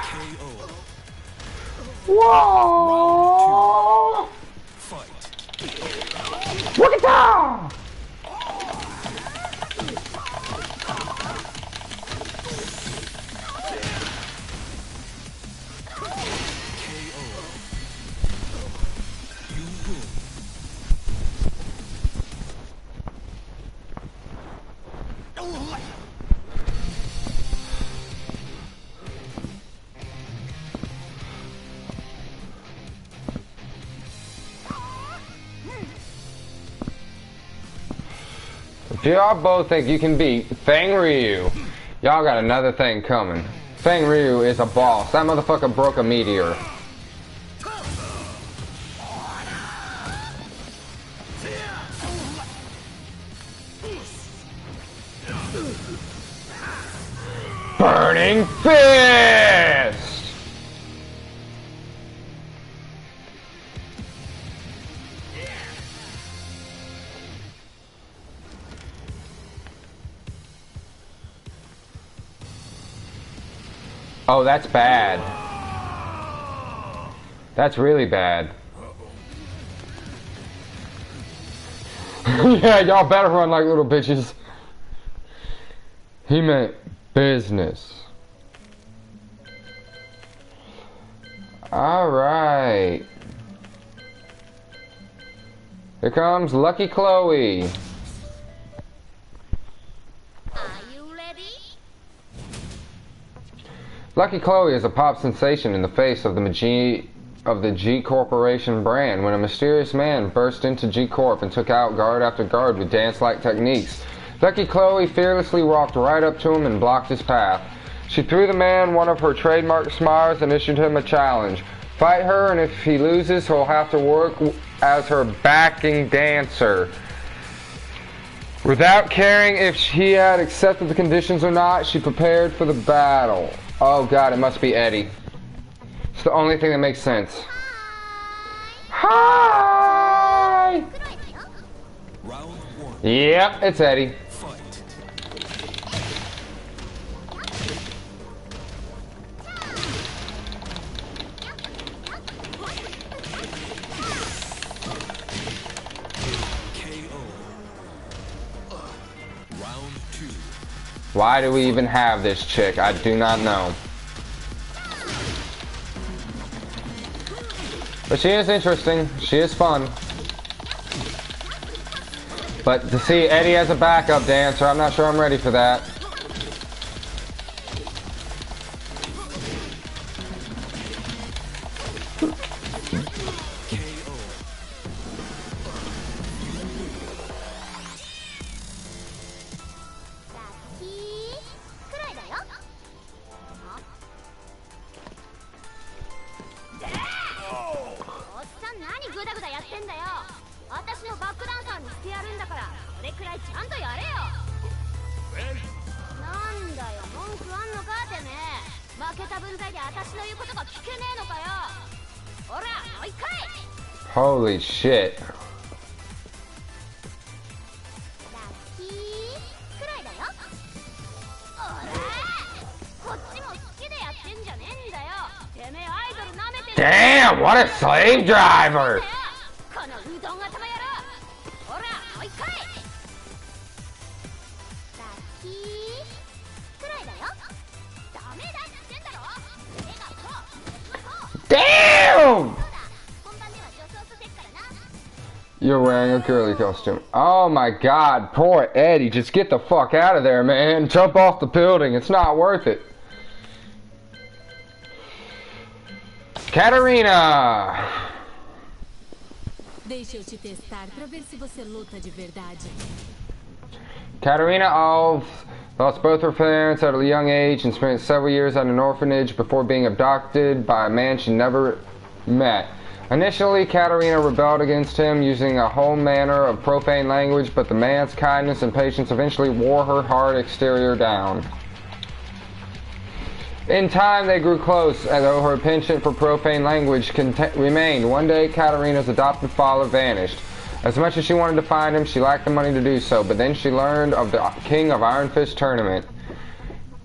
KO. Whoa! Fight. Look at that! If y'all both think you can beat Fang Ryu, y'all got another thing coming. Fang Ryu is a boss. That motherfucker broke a meteor. Burning Fist! Oh, that's bad. That's really bad. Yeah, y'all better run like little bitches. He meant business. Alright. Here comes Lucky Chloe. Lucky Chloe is a pop sensation in the face of the G Corporation brand when a mysterious man burst into G Corp and took out guard after guard with dance-like techniques. Lucky Chloe fearlessly walked right up to him and blocked his path. She threw the man one of her trademark smiles and issued him a challenge. Fight her, and if he loses, he'll have to work as her backing dancer. Without caring if he had accepted the conditions or not, she prepared for the battle. Oh god, it must be Eddie. It's the only thing that makes sense. Hi! Round one. Yep, it's Eddie. Fight. KO. Round two. Why do we even have this chick? I do not know. But she is interesting. She is fun. But to see Eddie as a backup dancer, I'm not sure I'm ready for that. Holy shit. Damn, what a slave driver! Damn! You're wearing a girly costume. Oh my god, poor Eddie. Just get the fuck out of there, man. Jump off the building. It's not worth it. Katarina! Deixa eu te testar pra ver se você luta de verdade. Katarina lost both her parents at a young age and spent several years at an orphanage before being abducted by a man she never met. Initially, Katarina rebelled against him using a whole manner of profane language, but the man's kindness and patience eventually wore her hard exterior down. In time, they grew close, although her penchant for profane language remained. One day, Katarina's adopted father vanished. As much as she wanted to find him, she lacked the money to do so, but then she learned of the King of Iron Fist tournament.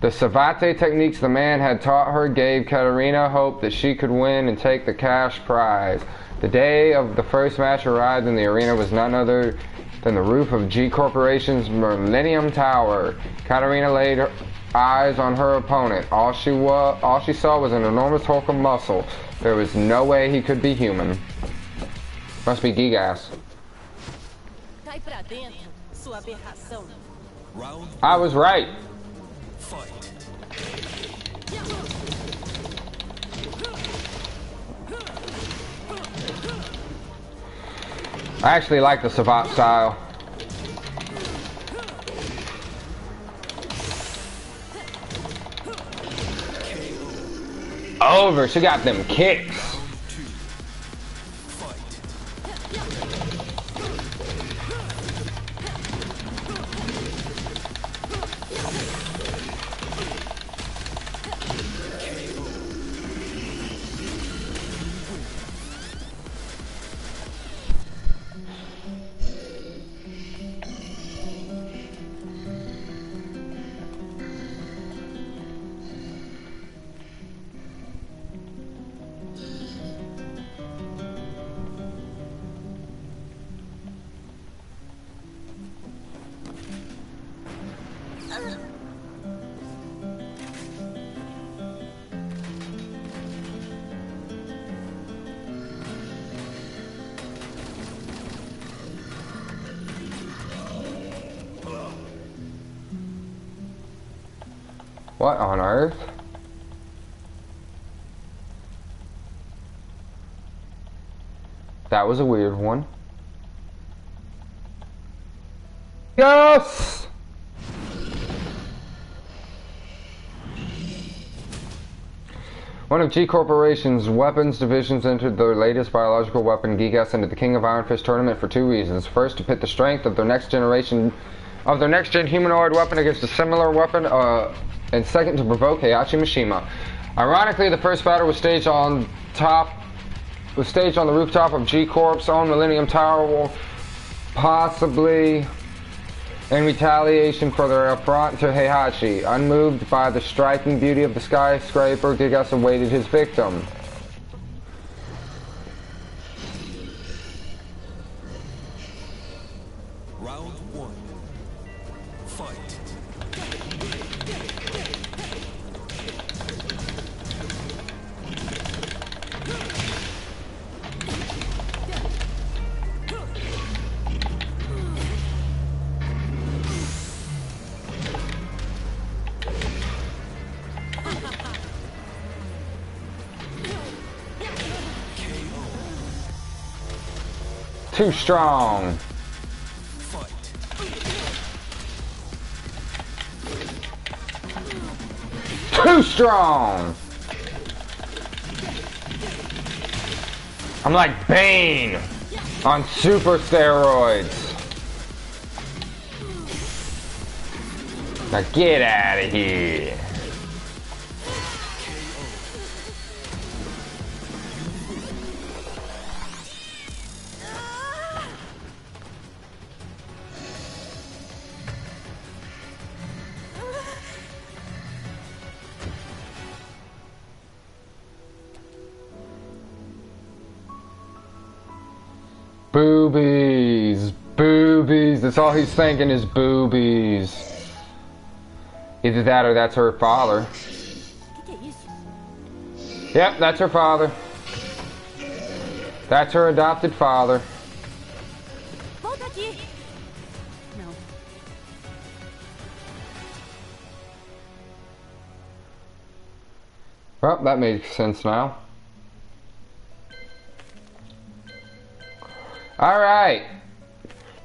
The savate techniques the man had taught her gave Katarina hope that she could win and take the cash prize. The day of the first match arrived in the arena was none other than the roof of G Corporation's Millennium Tower. Katarina laid her eyes on her opponent. All she saw was an enormous hulk of muscle. There was no way he could be human. Must be Gigas. Cai pra dentro, sua aberração. Round I was right. fight. I actually like the savate style. Over, she got them kicks. What on earth? That was a weird one. Yes! One of G Corporation's weapons divisions entered their latest biological weapon, Gigas, into the King of Iron Fist tournament for two reasons. First, to pit the strength of their next-gen humanoid weapon against a similar weapon, and second, to provoke Heihachi Mishima. Ironically, the first battle was staged on the rooftop of G Corp's own Millennium Tower, possibly in retaliation for their affront to Heihachi. Unmoved by the striking beauty of the skyscraper, Gigas awaited his victim. Round one. Fight. Too strong. Fight. Too strong. I'm like Bane on super steroids. Now get out of here. Boobies. Boobies. That's all he's thinking is boobies. Either that or that's her father. Yep, that's her father. That's her adopted father. Well, that makes sense now. Alright.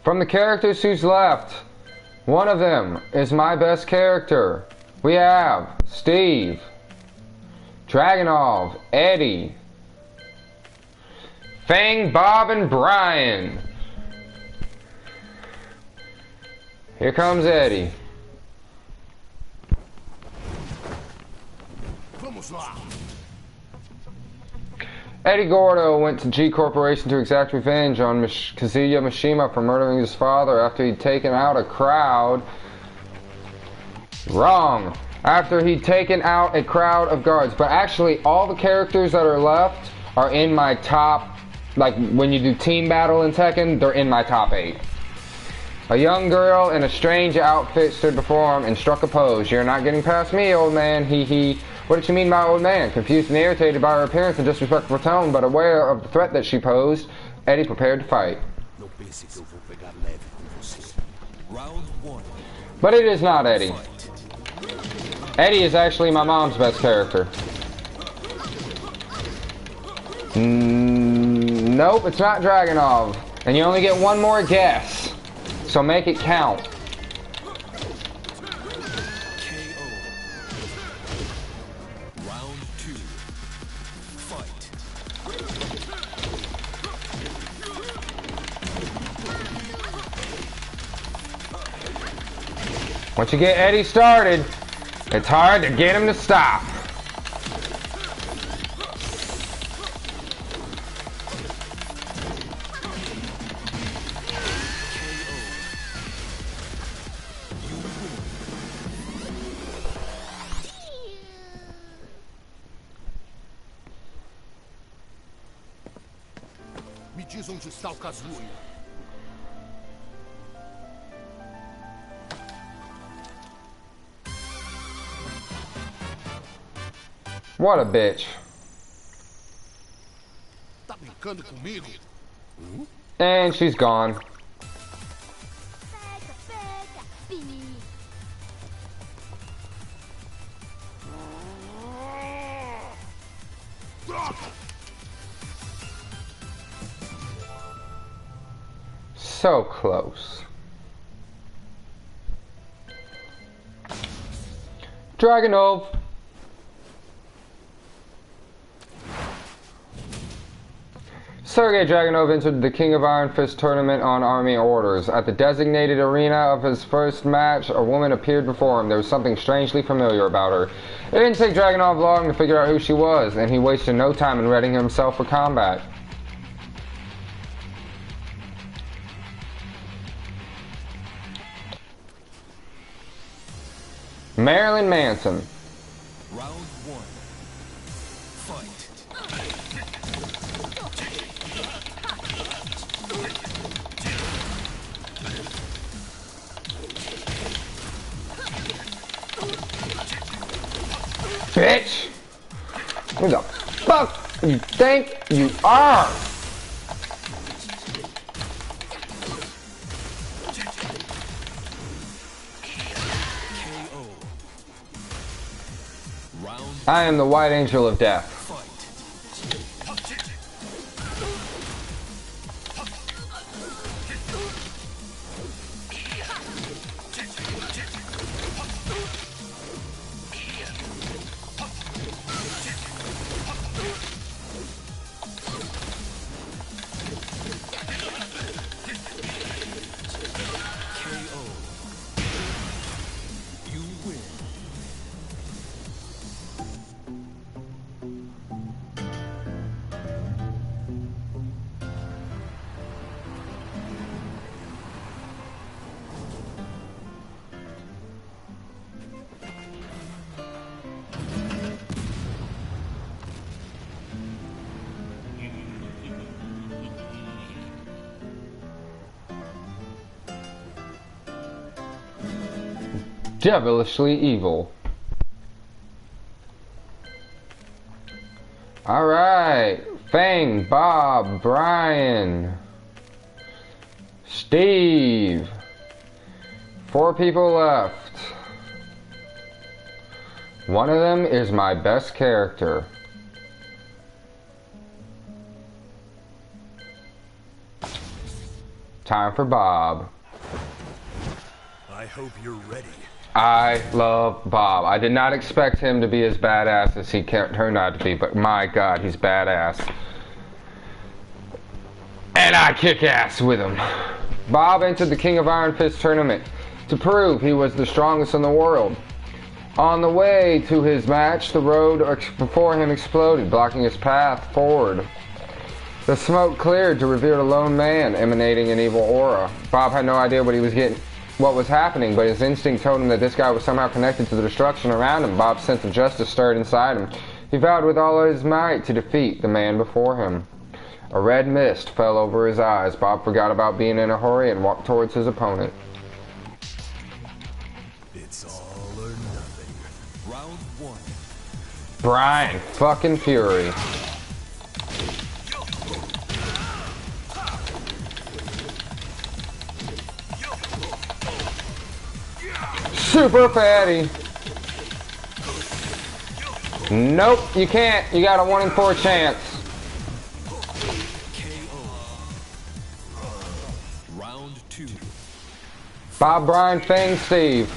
From the characters who's left, one of them is my best character. We have Steve, Dragunov, Eddie, Fang, Bob, and Brian. Here comes Eddie. Eddie Gordo went to G Corporation to exact revenge on Kazuya Mishima for murdering his father after he'd taken out a crowd. Wrong. After he'd taken out a crowd of guards. But actually, all the characters that are left are in my top, like when you do team battle in Tekken, they're in my top 8. A young girl in a strange outfit stood before him and struck a pose. You're not getting past me, old man, hee hee. What did you mean by old man? Confused and irritated by her appearance and disrespectful tone, but aware of the threat that she posed, Eddie prepared to fight. Round 1. But it is not Eddie. Eddie is actually my mom's best character. Nope, it's not Dragunov. And you only get one more guess. So make it count. Once you get Eddie started, it's hard to get him to stop. Me diz onde está o Kazuya. What a bitch. Tá brincando comigo? And she's gone. So close. Dragunov. Sergei Dragunov entered the King of Iron Fist tournament on army orders. At the designated arena of his first match, a woman appeared before him. There was something strangely familiar about her. It didn't take Dragunov long to figure out who she was, and he wasted no time in readying himself for combat. Marilyn Manson. Round 1. Fight. Bitch! Who the fuck you think you are? I am the White Angel of Death. devilishly evil. Alright. Fang, Bob, Brian, Steve. 4 people left. One of them is my best character. Time for Bob. I hope you're ready. I love Bob. I did not expect him to be as badass as he turned out to be, but my god, he's badass. And I kick ass with him. Bob entered the King of Iron Fist tournament to prove he was the strongest in the world. On the way to his match, the road before him exploded, blocking his path forward. The smoke cleared to reveal a lone man emanating an evil aura. Bob had no idea what was happening, but his instinct told him that this guy was somehow connected to the destruction around him. Bob's sense of justice stirred inside him. He vowed with all his might to defeat the man before him. A red mist fell over his eyes. Bob forgot about being in a hurry and walked towards his opponent. It's all or nothing. Round 1. Brian fucking Fury. Super fatty. Nope, you can't. You got a 1 in 4 chance. Round 2. Bob, Brian, Fang, Steve.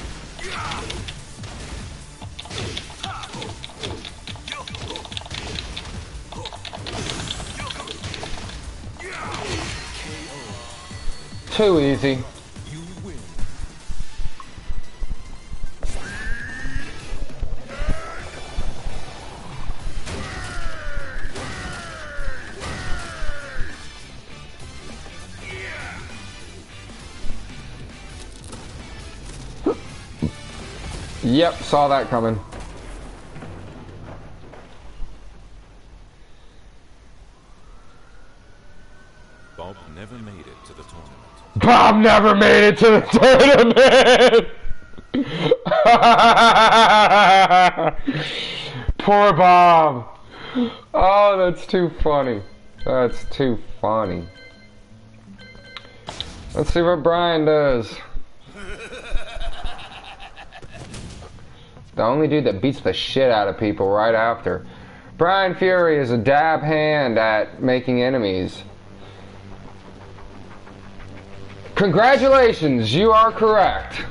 Too easy. You win. Yep, saw that coming. Bob never made it to the tournament. Bob never made it to the tournament! Poor Bob. Oh, that's too funny. That's too funny. Let's see what Brian does. The only dude that beats the shit out of people right after. Brian Fury is a dab hand at making enemies. Congratulations, you are correct.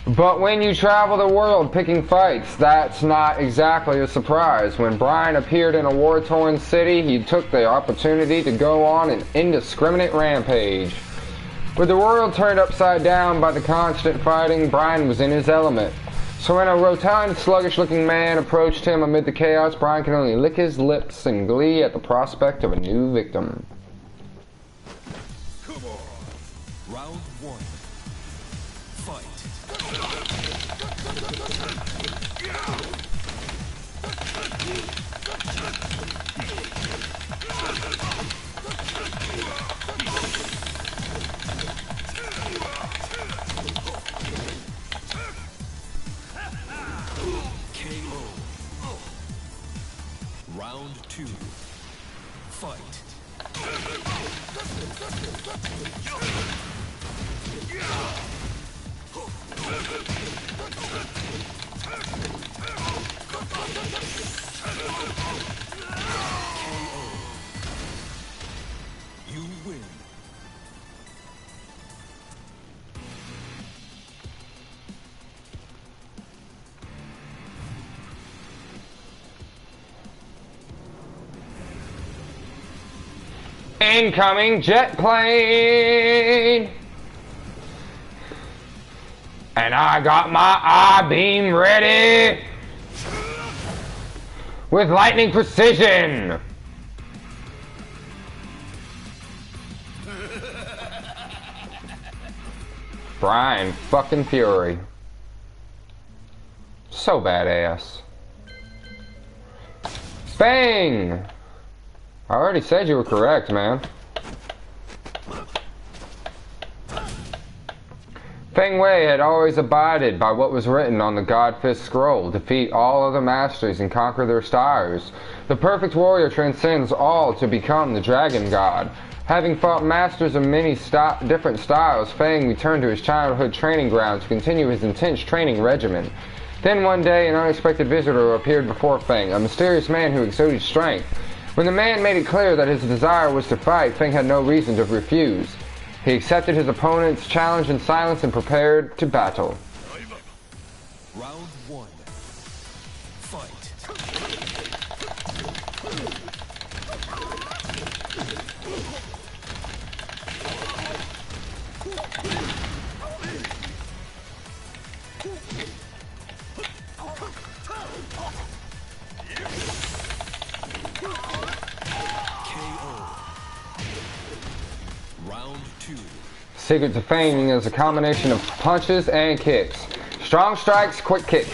But when you travel the world picking fights, that's not exactly a surprise. When Brian appeared in a war-torn city, he took the opportunity to go on an indiscriminate rampage. With the world turned upside down by the constant fighting, Brian was in his element. So when a rotund, sluggish-looking man approached him amid the chaos, Brian could only lick his lips in glee at the prospect of a new victim. Come on. Round 1. Fight. Round 2. Fight. You win. Incoming jet plane! And I got my I-beam ready! With lightning precision! Brian fucking Fury. So badass. Bang! I already said you were correct, man. Feng Wei had always abided by what was written on the God Fist scroll: defeat all other masters and conquer their styles. The perfect warrior transcends all to become the Dragon God. Having fought masters of many different styles, Feng returned to his childhood training ground to continue his intense training regimen. Then one day, an unexpected visitor appeared before Feng, a mysterious man who exuded strength. When the man made it clear that his desire was to fight, Feng had no reason to refuse. He accepted his opponent's challenge in silence and prepared to battle. Round 1. Fight. Round 2. Secret to Feng is a combination of punches and kicks. Strong strikes, quick kicks.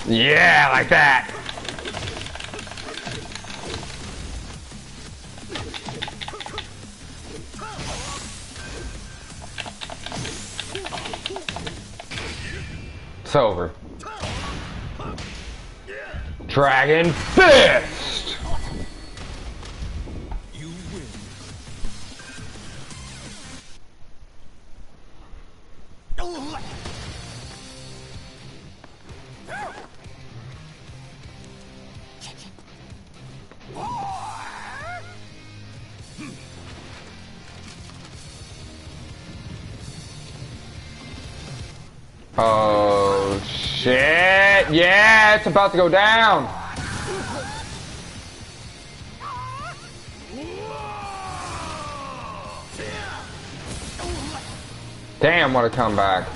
Yeah, like that. It's over. Dragon Fist! You win. Oh shit! Yeah, it's about to go down! Damn, what a comeback.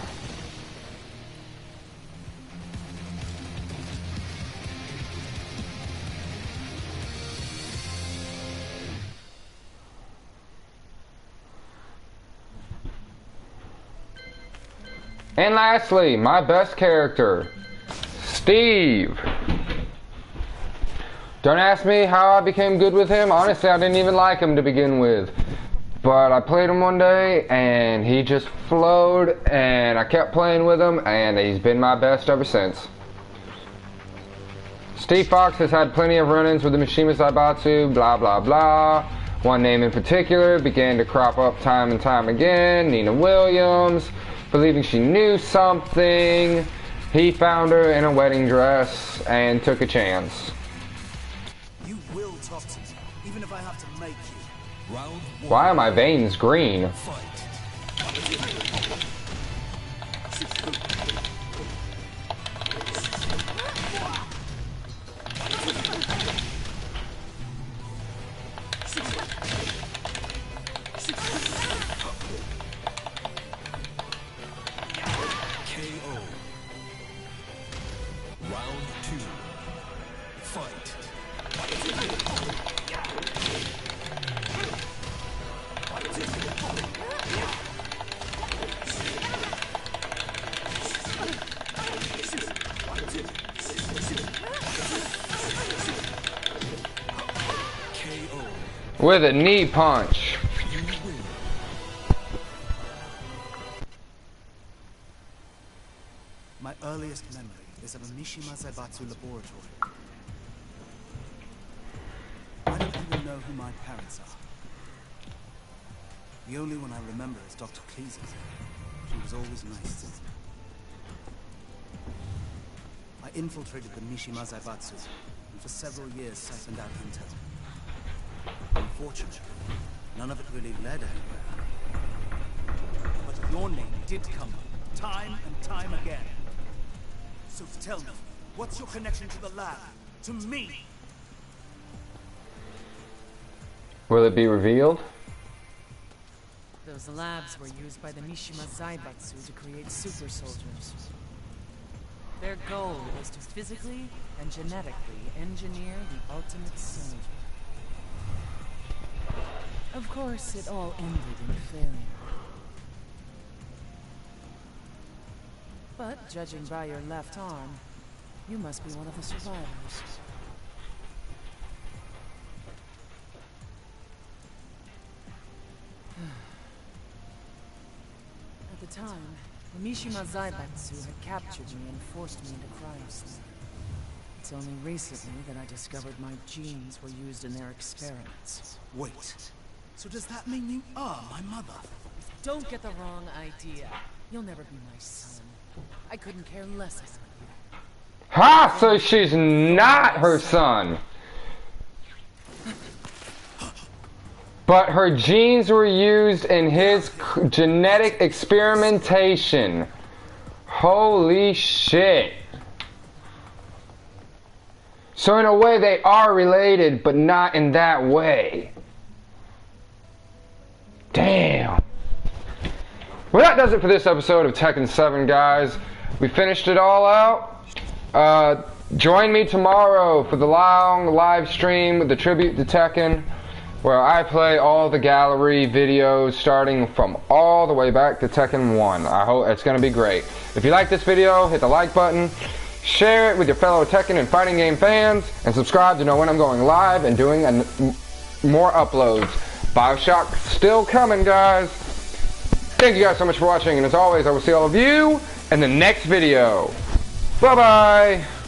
And lastly, my best character, Steve. Don't ask me how I became good with him. Honestly, I didn't even like him to begin with. But I played him one day and he just flowed and I kept playing with him and he's been my best ever since. Steve Fox has had plenty of run-ins with the Mishima Zaibatsu, blah blah blah. One name in particular began to crop up time and time again, Nina Williams. Believing she knew something, he found her in a wedding dress and took a chance. You will talk to me, even if I have to make you. Round 1. Why are my veins green? Fight. KO. Round 2. Fight. KO. With a knee punch. You win. My earliest memory is of a Mishima Zaibatsu laboratory. I don't even know who my parents are. The only one I remember is Dr. Cleese's. She was always nice to me. I infiltrated the Mishima Zaibatsu, and for several years siphoned out intel. Unfortunately, none of it really led anywhere. But your name did come up, time and time again. So tell me, what's your connection to the lab? To me? Will it be revealed? Those labs were used by the Mishima Zaibatsu to create super soldiers. Their goal was to physically and genetically engineer the ultimate soldier. Of course, it all ended in failure. But judging by your left arm, you must be one of the survivors. time, the Mishima Zaibatsu had captured me and forced me into cryosleep. It's only recently that I discovered my genes were used in their experiments. Wait. So does that mean you are my mother? Don't get the wrong idea. You'll never be my son. I couldn't care less about you. Ha! So she's not her son. But her genes were used in his genetic experimentation. Holy shit. So in a way they are related, but not in that way. Damn. Well, that does it for this episode of Tekken 7, guys. We finished it all out. Join me tomorrow for the long live stream with the tribute to Tekken, where I play all the gallery videos starting from all the way back to Tekken 1. I hope it's going to be great. If you like this video, hit the like button, share it with your fellow Tekken and fighting game fans, and subscribe to know when I'm going live and doing more uploads. BioShock still coming, guys. Thank you guys so much for watching, and as always, I will see all of you in the next video. Bye-bye.